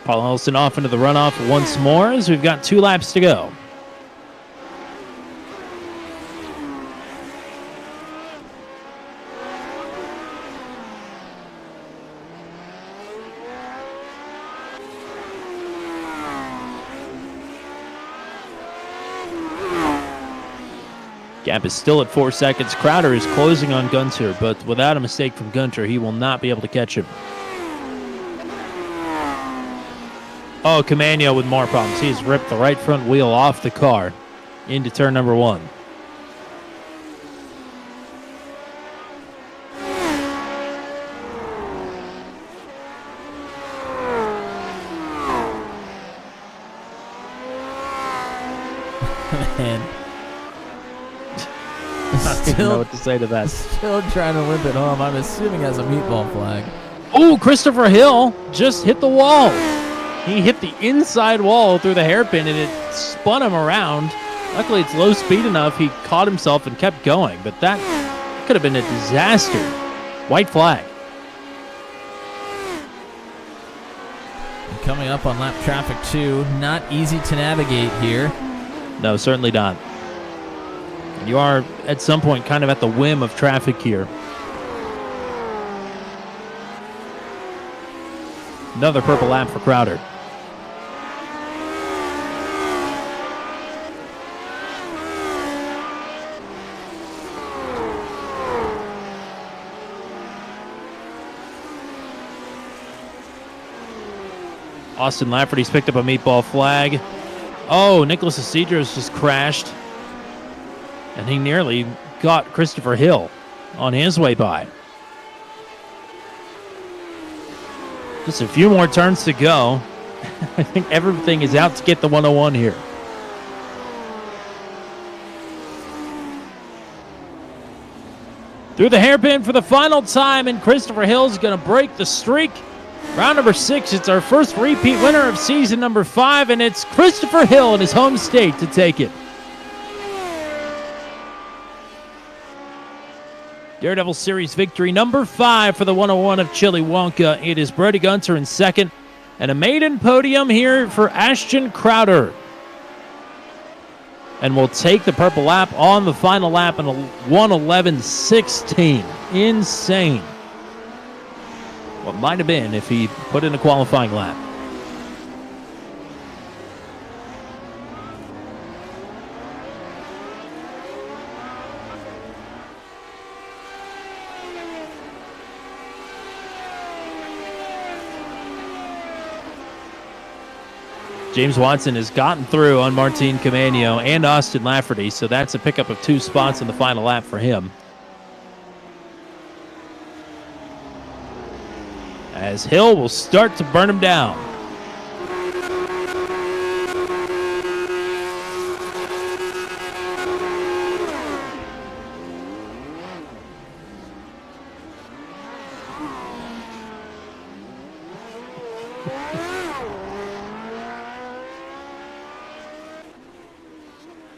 Paul Ellison off into the runoff once more as we've got 2 laps to go. Gap is still at 4 seconds. Crowder is closing on Gunter, but without a mistake from Gunter, he will not be able to catch him. Oh, Camano with more problems. He has ripped the right front wheel off the car into turn number 1. Man. I don't know what to say to that. Still trying to limp it home. I'm assuming as a meatball flag. Oh, Christopher Hill just hit the wall. He hit the inside wall through the hairpin, and it spun him around. Luckily, it's low speed enough. He caught himself and kept going, but that could have been a disaster. White flag. And coming up on lap traffic 2, not easy to navigate here. No, certainly not. You are, at some point, kind of at the whim of traffic here. Another purple lap for Crowder. Austin Lafferty's picked up a meatball flag. Oh, Nicholas Isidro's just crashed. And he nearly got Christopher Hill on his way by. Just a few more turns to go. I think everything is out to get the 101 here. Through the hairpin for the final time, and Christopher Hill's going to break the streak. Round number 6, it's our first repeat winner of season number 5, and it's Christopher Hill in his home state to take it. Daredevil Series victory number 5 for the 101 of Chili Wonka. It is Brody Gunter in second, and a maiden podium here for Ashton Crowder. and will take the purple lap on the final lap in a 1:11.16. Insane. What might have been if he put in a qualifying lap. James Watson has gotten through on Martin Camano and Austin Lafferty, so that's a pickup of 2 spots in the final lap for him. As Hill will start to burn him down.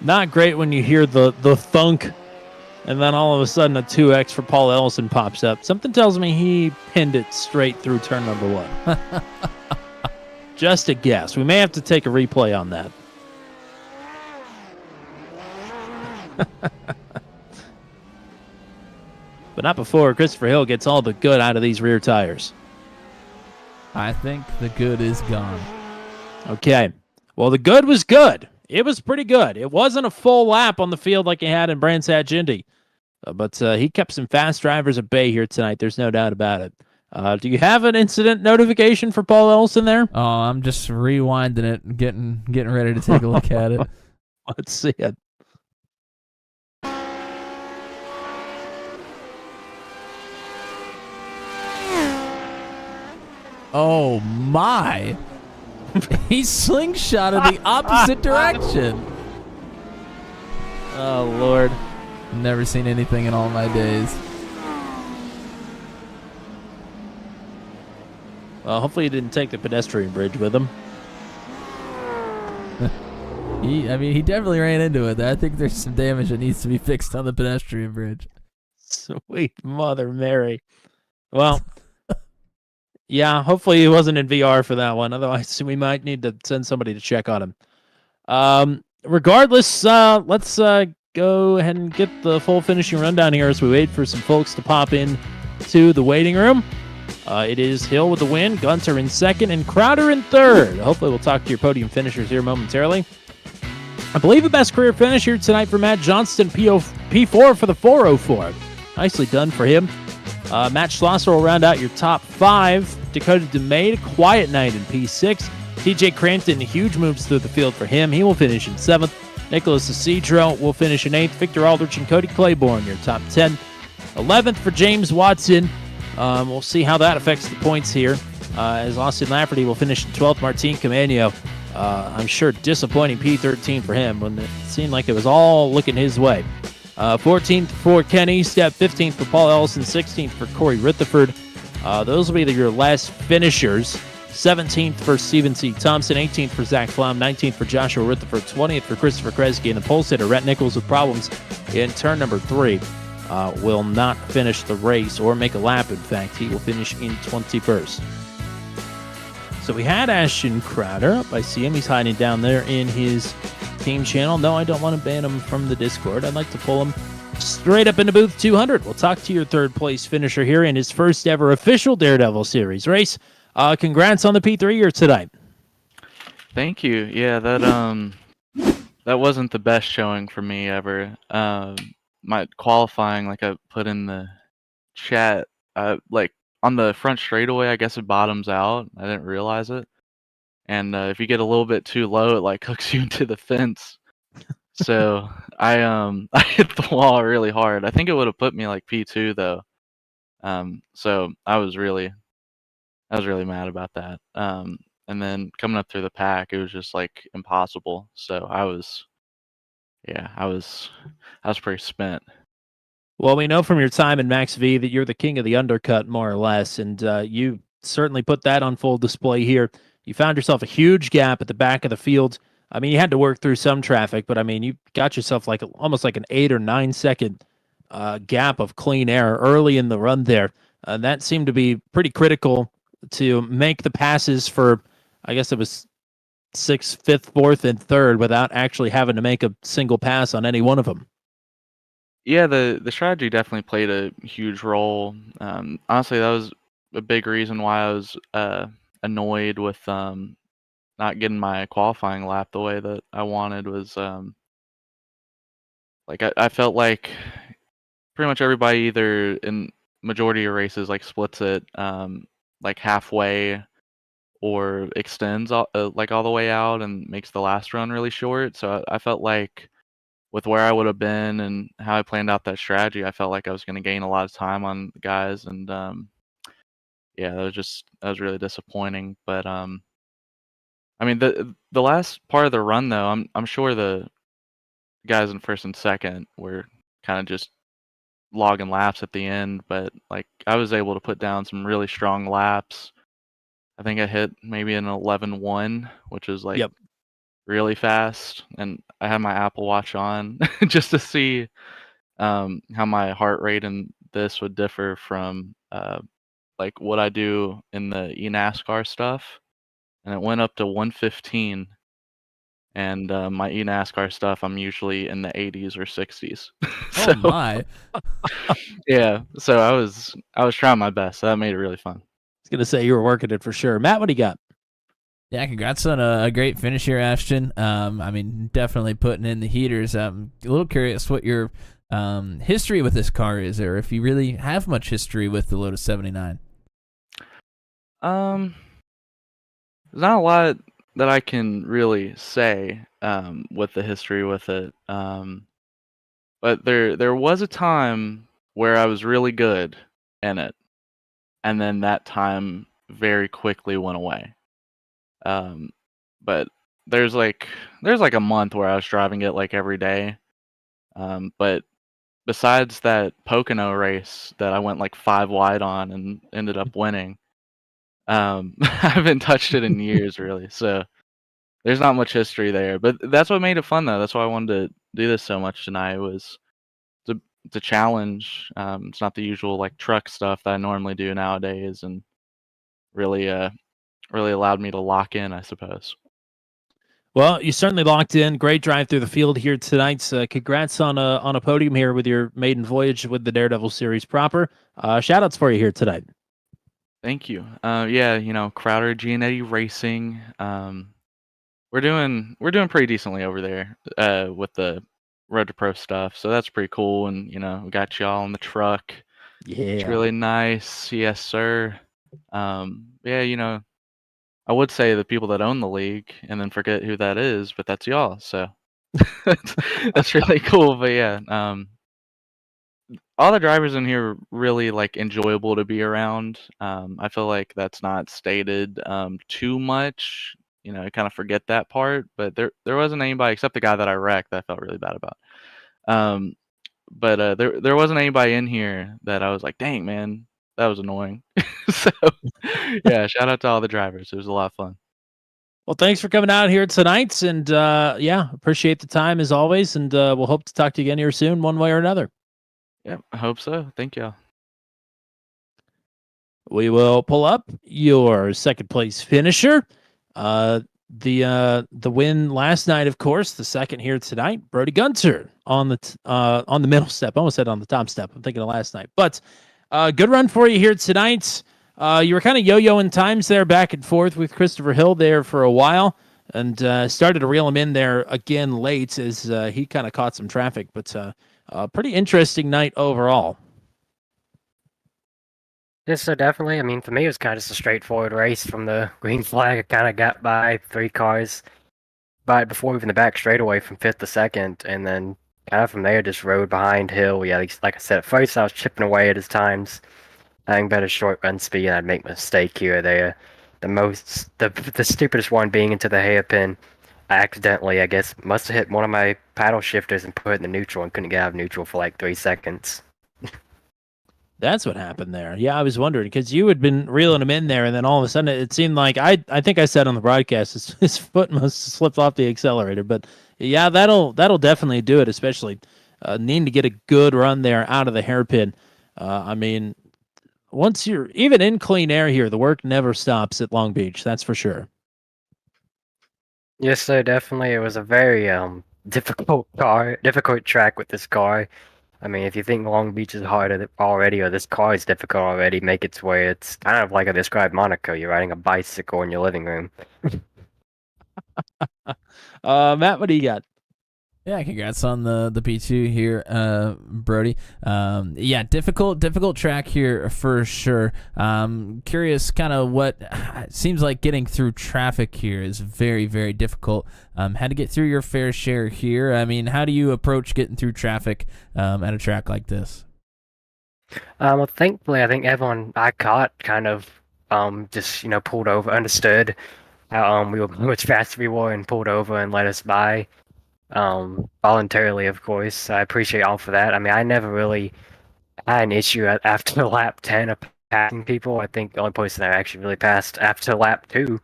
Not great when you hear the thunk, and then all of a sudden a 2X for Paul Ellison pops up. Something tells me he pinned it straight through turn number 1. Just a guess. We may have to take a replay on that. But not before Christopher Hill gets all the good out of these rear tires. I think the good is gone. Okay. Well, the good was good. It was pretty good. It wasn't a full lap on the field like he had in Brands Hatch Indy. But he kept some fast drivers at bay here tonight. There's no doubt about it. Do you have an incident notification for Paul Ellison there? Oh, I'm just rewinding it and getting ready to take a look at it. Let's see it. Oh, my. He slingshotted the opposite direction. Oh, Lord. Never seen anything in all my days. Well, hopefully he didn't take the pedestrian bridge with him. He definitely ran into it. I think there's some damage that needs to be fixed on the pedestrian bridge. Sweet Mother Mary. Well, yeah, hopefully he wasn't in VR for that one. Otherwise, we might need to send somebody to check on him. Regardless, let's go ahead and get the full finishing rundown here as we wait for some folks to pop in to the waiting room. It is Hill with the win, Gunter in second, and Crowder in third. Hopefully we'll talk to your podium finishers here momentarily. I believe the best career finish here tonight for Matt Johnston, P4 for the 404. Nicely done for him. Matt Schlosser will round out your top 5. Dakota DeMay, quiet night in P6. TJ Crampton, huge moves through the field for him. He will finish in 7th. Nicholas Isidro will finish in 8th. Victor Aldrich and Cody Claiborne, your top 10. 11th for James Watson. We'll see how that affects the points here. As Austin Lafferty will finish in 12th. Martin Camano, I'm sure disappointing P13 for him when it seemed like it was all looking his way. 14th for Ken Eastep, 15th for Paul Ellison, 16th for Corey Rutherford. Those will be your last finishers. 17th for Stephen C. Thompson, 18th for Zach Flom, 19th for Joshua Rutherford, 20th for Christopher Kresge, and the pole sitter, Rhett Nichols, with problems in turn number 3, will not finish the race or make a lap. In fact, he will finish in 21st. So we had Ashton Crowder up. I see him. He's hiding down there in his team channel. No, I don't want to ban him from the Discord. I'd like to pull him straight up into booth 200. We'll talk to your third place finisher here in his first ever official Daredevil Series race. Congrats on the P3 here tonight. Thank you. Yeah, that wasn't the best showing for me ever. My qualifying, like I put in the chat, like on the front straightaway, I guess it bottoms out. I didn't realize it. And if you get a little bit too low, it like hooks you into the fence. So I hit the wall really hard. I think it would have put me like P2 though. So I was really mad about that. And then coming up through the pack, it was just like impossible. So I was pretty spent. Well, we know from your time in Max V that you're the king of the undercut, more or less, and you certainly put that on full display here. You found yourself a huge gap at the back of the field. I mean, you had to work through some traffic, but I mean, you got yourself like almost like an 8 or 9 second gap of clean air early in the run there. That seemed to be pretty critical to make the passes for, I guess it was sixth, fifth, fourth, and third without actually having to make a single pass on any one of them. Yeah, the strategy definitely played a huge role. Honestly, that was a big reason why I was annoyed with not getting my qualifying lap the way that I wanted. Was like I felt like pretty much everybody either in majority of races like splits it like halfway or extends like all the way out and makes the last run really short. So I felt like with where I would have been and how I planned out that strategy, I felt like I was going to gain a lot of time on the guys, and yeah, that was really disappointing. But I mean the last part of the run though, I'm sure the guys in first and second were kind of just logging laps at the end, but like I was able to put down some really strong laps. I think I hit maybe an 11:1, which is like Yep. really fast, and I had my Apple Watch on just to see how my heart rate in this would differ from like what I do in the eNASCAR stuff, and it went up to 115. And my eNASCAR stuff, I'm usually in the 80s or 60s. Oh my! Yeah, so I was trying my best. So that made it really fun. I was gonna say you were working it for sure. Matt, what do you got? Yeah, congrats on a great finish here, Ashton. I mean, definitely putting in the heaters. I'm a little curious what your history with this car is, or if you really have much history with the Lotus 79. There's not a lot that I can really say with the history with it. But there was a time where I was really good in it, and then that time very quickly went away. But there's like a month where I was driving it like every day. But besides that Pocono race that I went like 5 wide on and ended up winning, I haven't touched it in years really. So there's not much history there. But that's what made it fun though. That's why I wanted to do this so much tonight, was to challenge. It's not the usual like truck stuff that I normally do nowadays, and really really allowed me to lock in, I suppose. Well, you certainly locked in. Great drive through the field here tonight. Congrats on a podium here with your maiden voyage with the Daredevil series proper. Shout outs for you here tonight. Thank you. Yeah, you know, Crowder Gianetti Racing. We're doing pretty decently over there with the Road to Pro stuff. So that's pretty cool. And you know, we got y'all on the truck. Yeah. It's really nice. Yes, sir. Yeah, you know, I would say the people that own the league and then forget who that is, but that's y'all. So that's really cool. But yeah, all the drivers in here are really like enjoyable to be around. I feel like that's not stated too much. You know, I kind of forget that part, but there wasn't anybody except the guy that I wrecked that I felt really bad about. But there wasn't anybody in here that I was like, dang man, that was annoying. So yeah, shout out to all the drivers. It was a lot of fun. Well, thanks for coming out here tonight, and yeah, appreciate the time as always, and we'll hope to talk to you again here soon, one way or another. Yeah, I hope so. Thank y'all. We will pull up your second place finisher. The win last night, of course. The second here tonight, Brody Gunter on the middle step. I almost said on the top step. I'm thinking of last night, but good run for you here tonight. You were kind of yo-yoing times there, back and forth with Christopher Hill there for a while, and started to reel him in there again late as he kind of caught some traffic. But a pretty interesting night overall. Yeah, so definitely. I mean, for me, it was kind of just a straightforward race from the green flag. I kind of got by 3 cars, but before even the back straightaway from 5th to 2nd, and then kind of from there just rode behind Hill. Yeah, like I said, at first I was chipping away at his times, having better short run speed, and I'd make a mistake here or there. The stupidest one being into the hairpin. I accidentally, I guess, must have hit one of my paddle shifters and put it in the neutral and couldn't get out of neutral for like 3 seconds. That's what happened there. Yeah, I was wondering because you had been reeling him in there, and then all of a sudden it seemed like I think I said on the broadcast his foot must have slipped off the accelerator. But yeah, that'll definitely do it, especially needing to get a good run there out of the hairpin. I mean, once you're even in clean air here, the work never stops at Long Beach. That's for sure. Yes, so definitely it was a very difficult track with this car. I mean, if you think Long Beach is hard already, or this car is difficult already, make its way. It's kind of like I described Monaco. You're riding a bicycle in your living room. Matt, what do you got? Yeah, congrats on the P2 here, Brody. Yeah, difficult track here for sure. Curious, kind of what it seems like getting through traffic here is very, very difficult. Had to get through your fair share here. I mean, how do you approach getting through traffic at a track like this? Well, thankfully, I think everyone I caught kind of just pulled over, understood how how much faster we were, and pulled over and let us by. Voluntarily, of course. I appreciate all for that. I mean, I never really had an issue after lap 10 of passing people. I think the only person I actually really passed after lap 2,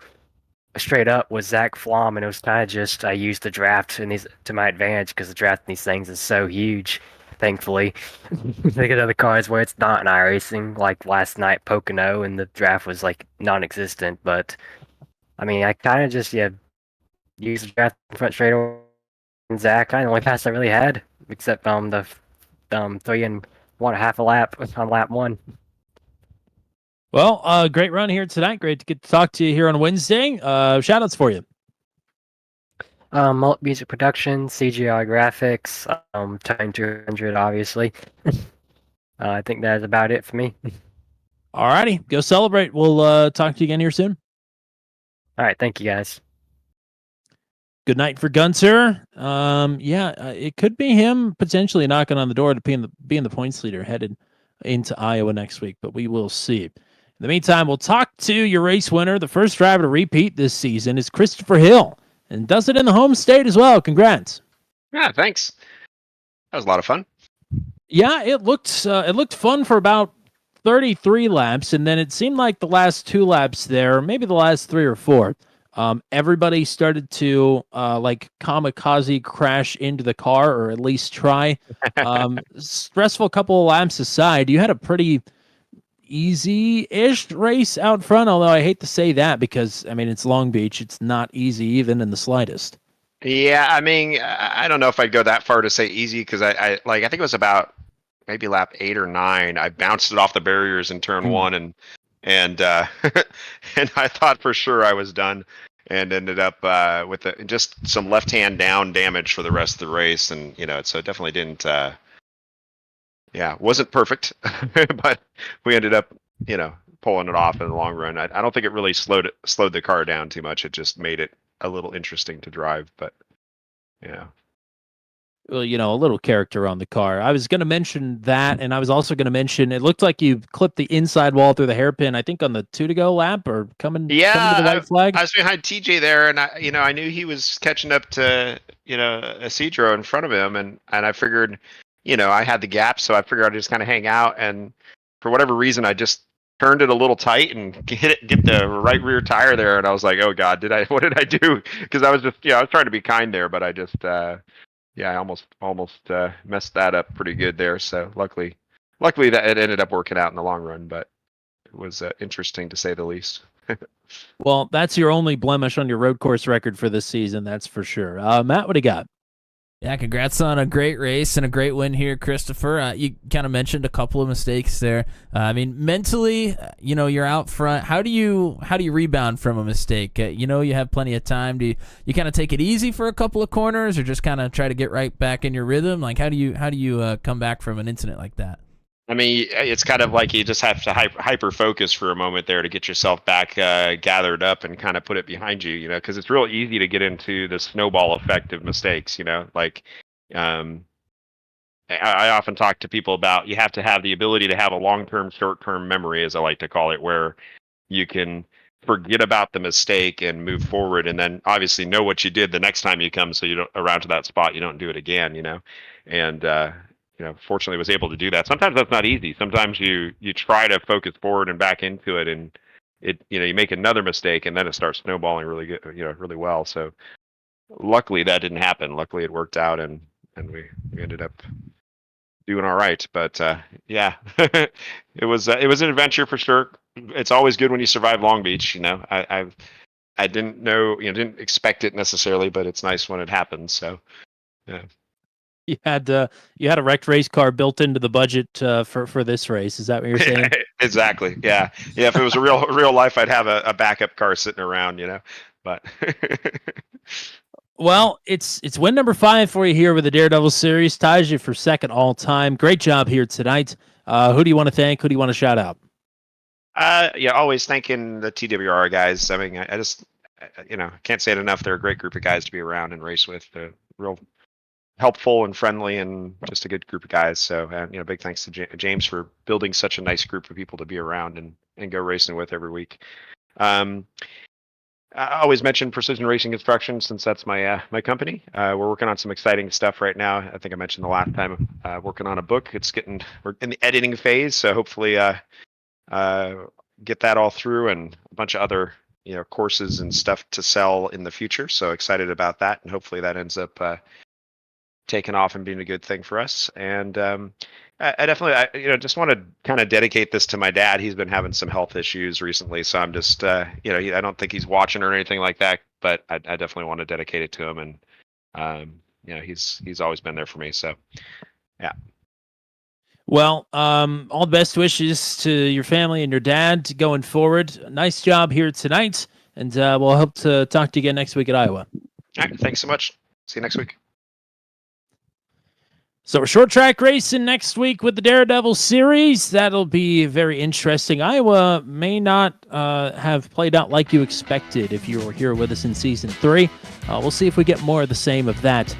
straight up, was Zach Flom, and it was kind of just I used the draft in these to my advantage because the draft in these things is so huge. Thankfully, think of other cars where it's not an iRacing, like last night Pocono, and the draft was like non-existent. But I mean, I kind of just used the draft in front straight away. And Zach, I the only pass I really had, except the 3 1/2 a lap on lap 1. Well, great run here tonight. Great to get to talk to you here on Wednesday. Shout outs for you. Mullet Music Productions, CGI graphics, Time 200, obviously. I think that is about it for me. All righty, go celebrate. We'll talk to you again here soon. All right, thank you guys. Good night for Gunter. It could be him potentially knocking on the door to being the points leader headed into Iowa next week, but we will see. In the meantime, we'll talk to your race winner. The first driver to repeat this season is Christopher Hill, and does it in the home state as well. Congrats. Yeah, thanks. That was a lot of fun. Yeah, it looked fun for about 33 laps, and then it seemed like the last 2 laps there, maybe the last 3 or 4, everybody started to like kamikaze crash into the car, or at least try. Stressful couple of laps aside, you had a pretty easy-ish race out front, although I hate to say that because, I mean, it's Long Beach. It's not easy even in the slightest. Yeah, I mean, I don't know if I'd go that far to say easy, because I think it was about maybe lap 8 or 9. I bounced it off the barriers in turn 1, and and I thought for sure I was done, and ended up with just some left hand down damage for the rest of the race, and so it definitely didn't. Wasn't perfect, but we ended up pulling it off in the long run. I don't think it really slowed the car down too much. It just made it a little interesting to drive, but yeah. Well, a little character on the car. I was going to mention that, and I was also going to mention it looked like you clipped the inside wall through the hairpin, I think on the 2 to go lap, or coming to the white flag. I was behind TJ there, and I knew he was catching up to Isidro in front of him, and I figured I had the gap, so I figured I'd just kind of hang out, and for whatever reason I just turned it a little tight and get the right rear tire there, and I was like, oh god, what did I do? Because I was just I was trying to be kind there, but I just I almost messed that up pretty good there. So luckily that it ended up working out in the long run, but it was interesting to say the least. Well, that's your only blemish on your road course record for this season, that's for sure. Matt, what do you got? Yeah, congrats on a great race and a great win here, Christopher. You kind of mentioned a couple of mistakes there. I mean, mentally, you're out front. How do you rebound from a mistake? You have plenty of time. Do you kind of take it easy for a couple of corners, or just kind of try to get right back in your rhythm? Like, how do you come back from an incident like that? I mean, it's kind of like you just have to hyper focus for a moment there to get yourself back gathered up and kind of put it behind you, because it's real easy to get into the snowball effect of mistakes, like I often talk to people about you have to have the ability to have a long-term, short-term memory, as I like to call it, where you can forget about the mistake and move forward, and then obviously know what you did the next time you come, so you don't around to that spot, you don't do it again, and fortunately was able to do that. Sometimes that's not easy. Sometimes you try to focus forward and back into it, and you make another mistake, and then it starts snowballing really good, really well. So luckily that didn't happen. Luckily it worked out, and we ended up doing all right. But it was an adventure for sure. It's always good when you survive Long Beach. I didn't know, didn't expect it necessarily, but it's nice when it happens. So, yeah. You had a wrecked race car built into the budget for this race. Is that what you're saying? Exactly. Yeah. Yeah. If it was a real life, I'd have a backup car sitting around, but. Well, it's win number 5 for you here with the Daredevil series. Ties you for second all time. Great job here tonight. Who do you want to thank? Who do you want to shout out? Yeah, always thanking the TWR guys. I mean, I just, can't say it enough. They're a great group of guys to be around and race with. They're real helpful and friendly and just a good group of guys. So, big thanks to James for building such a nice group of people to be around and go racing with every week. I always mention Precision Racing Construction since that's my company. We're working on some exciting stuff right now. I think I mentioned the last time, working on a book. We're in the editing phase, so hopefully get that all through and a bunch of other courses and stuff to sell in the future. So excited about that, and hopefully that ends up taking off and being a good thing for us. And I definitely, just want to kind of dedicate this to my dad. He's been having some health issues recently, so I'm just, I don't think he's watching or anything like that, but I definitely want to dedicate it to him. And, he's always been there for me. So, yeah. Well, all the best wishes to your family and your dad going forward. Nice job here tonight, and we'll hope to talk to you again next week at Iowa. All right. Thanks so much. See you next week. So we're short track racing next week with the Daredevil series. That'll be very interesting. Iowa may not have played out like you expected if you were here with us in Season 3. We'll see if we get more of the same of that.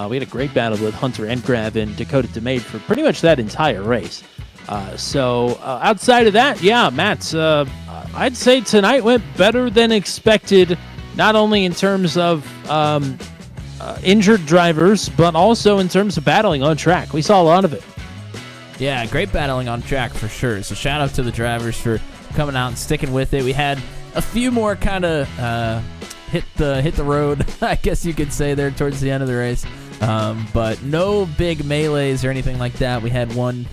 We had a great battle with Hunter Engrav and Dakota DeMade for pretty much that entire race. So outside of that, yeah, Matt, I'd say tonight went better than expected, not only in terms of injured drivers, but also in terms of battling on track. We saw a lot of it. Yeah, great battling on track for sure. So shout out to the drivers for coming out and sticking with it. We had a few more kind of hit the road, I guess you could say, there towards the end of the race. But no big melees or anything like that. We had one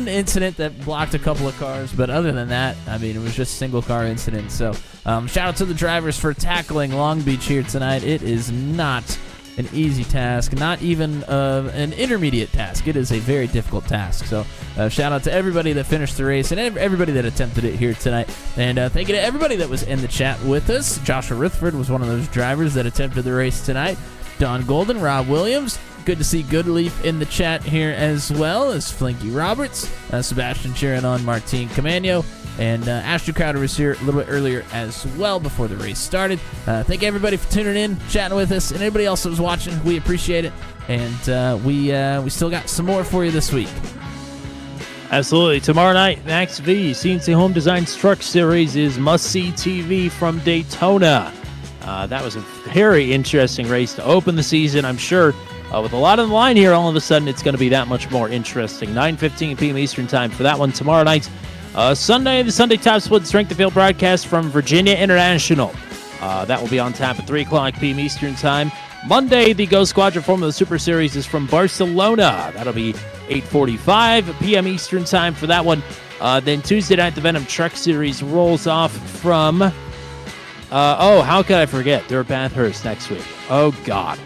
incident that blocked a couple of cars, but other than that, I mean, it was just single car incident. So shout out to the drivers for tackling Long Beach here tonight. It is not an easy task, not even an intermediate task. It is a very difficult task. So shout out to everybody that finished the race and everybody that attempted it here tonight. And thank you to everybody that was in the chat with us. Joshua Rutherford was one of those drivers that attempted the race tonight. Don Golden, Rob Williams. Good to see Goodleaf in the chat here as well as Flinky Roberts, Sebastian cheering on Martin Camano, and Ashton Crowder was here a little bit earlier as well before the race started. Thank everybody for tuning in, chatting with us, and anybody else that was watching. We appreciate it, and we still got some more for you this week. Absolutely. Tomorrow night, Max V, CNC Home Designs Truck Series is must-see TV from Daytona. That was a very interesting race to open the season, I'm sure. With a lot on the line here, all of a sudden it's going to be that much more interesting. 9:15 p.m. Eastern Time for that one tomorrow night. Sunday, the Sunday Top Split Strength of Field broadcast from Virginia International. That will be on tap at 3 o'clock p.m. Eastern Time. Monday, the Go Squadron Formula Super Series is from Barcelona. That'll be 8:45 p.m. Eastern Time for that one. Then Tuesday night, the Venom Truck Series rolls off from... how could I forget? They're at Bathurst next week. Oh, God.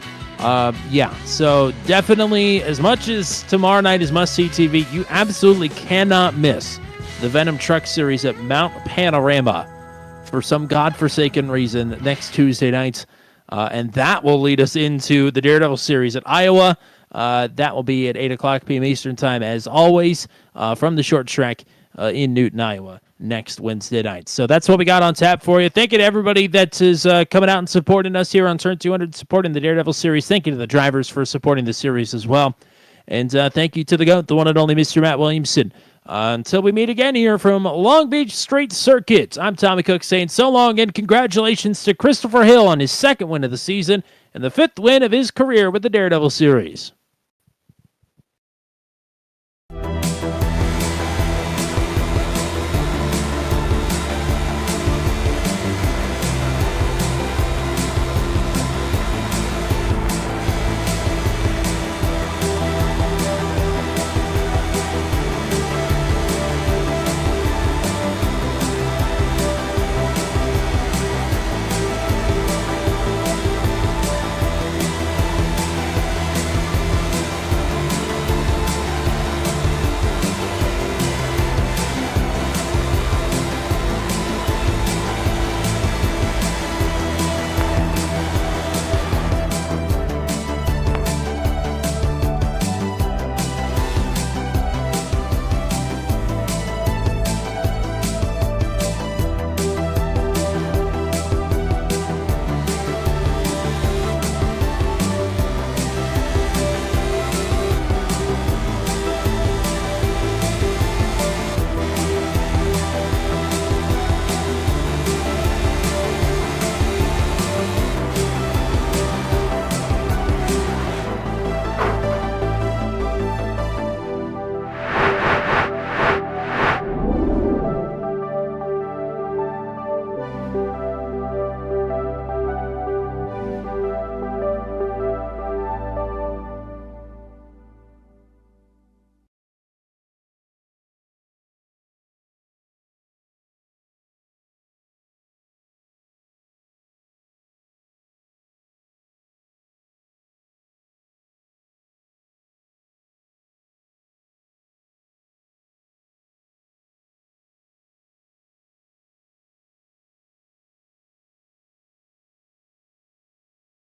Yeah, so definitely, as much as tomorrow night is must-see TV, you absolutely cannot miss the Venom Truck Series at Mount Panorama for some godforsaken reason next Tuesday night. And that will lead us into the Daredevil Series at Iowa. That will be at 8 o'clock p.m. Eastern Time, as always, from the short track in Newton, Iowa, next Wednesday night. So that's what we got on tap for you. Thank you to everybody that is coming out and supporting us here on Turn 200, supporting the Daredevil Series. Thank you to the drivers for supporting the series as well. And thank you to the GOAT, the one and only Mr. Matt Williamson. Until we meet again here from Long Beach Straight Circuit, I'm Tommy Cook saying so long, and congratulations to Christopher Hill on his second win of the season and the 5th win of his career with the Daredevil Series.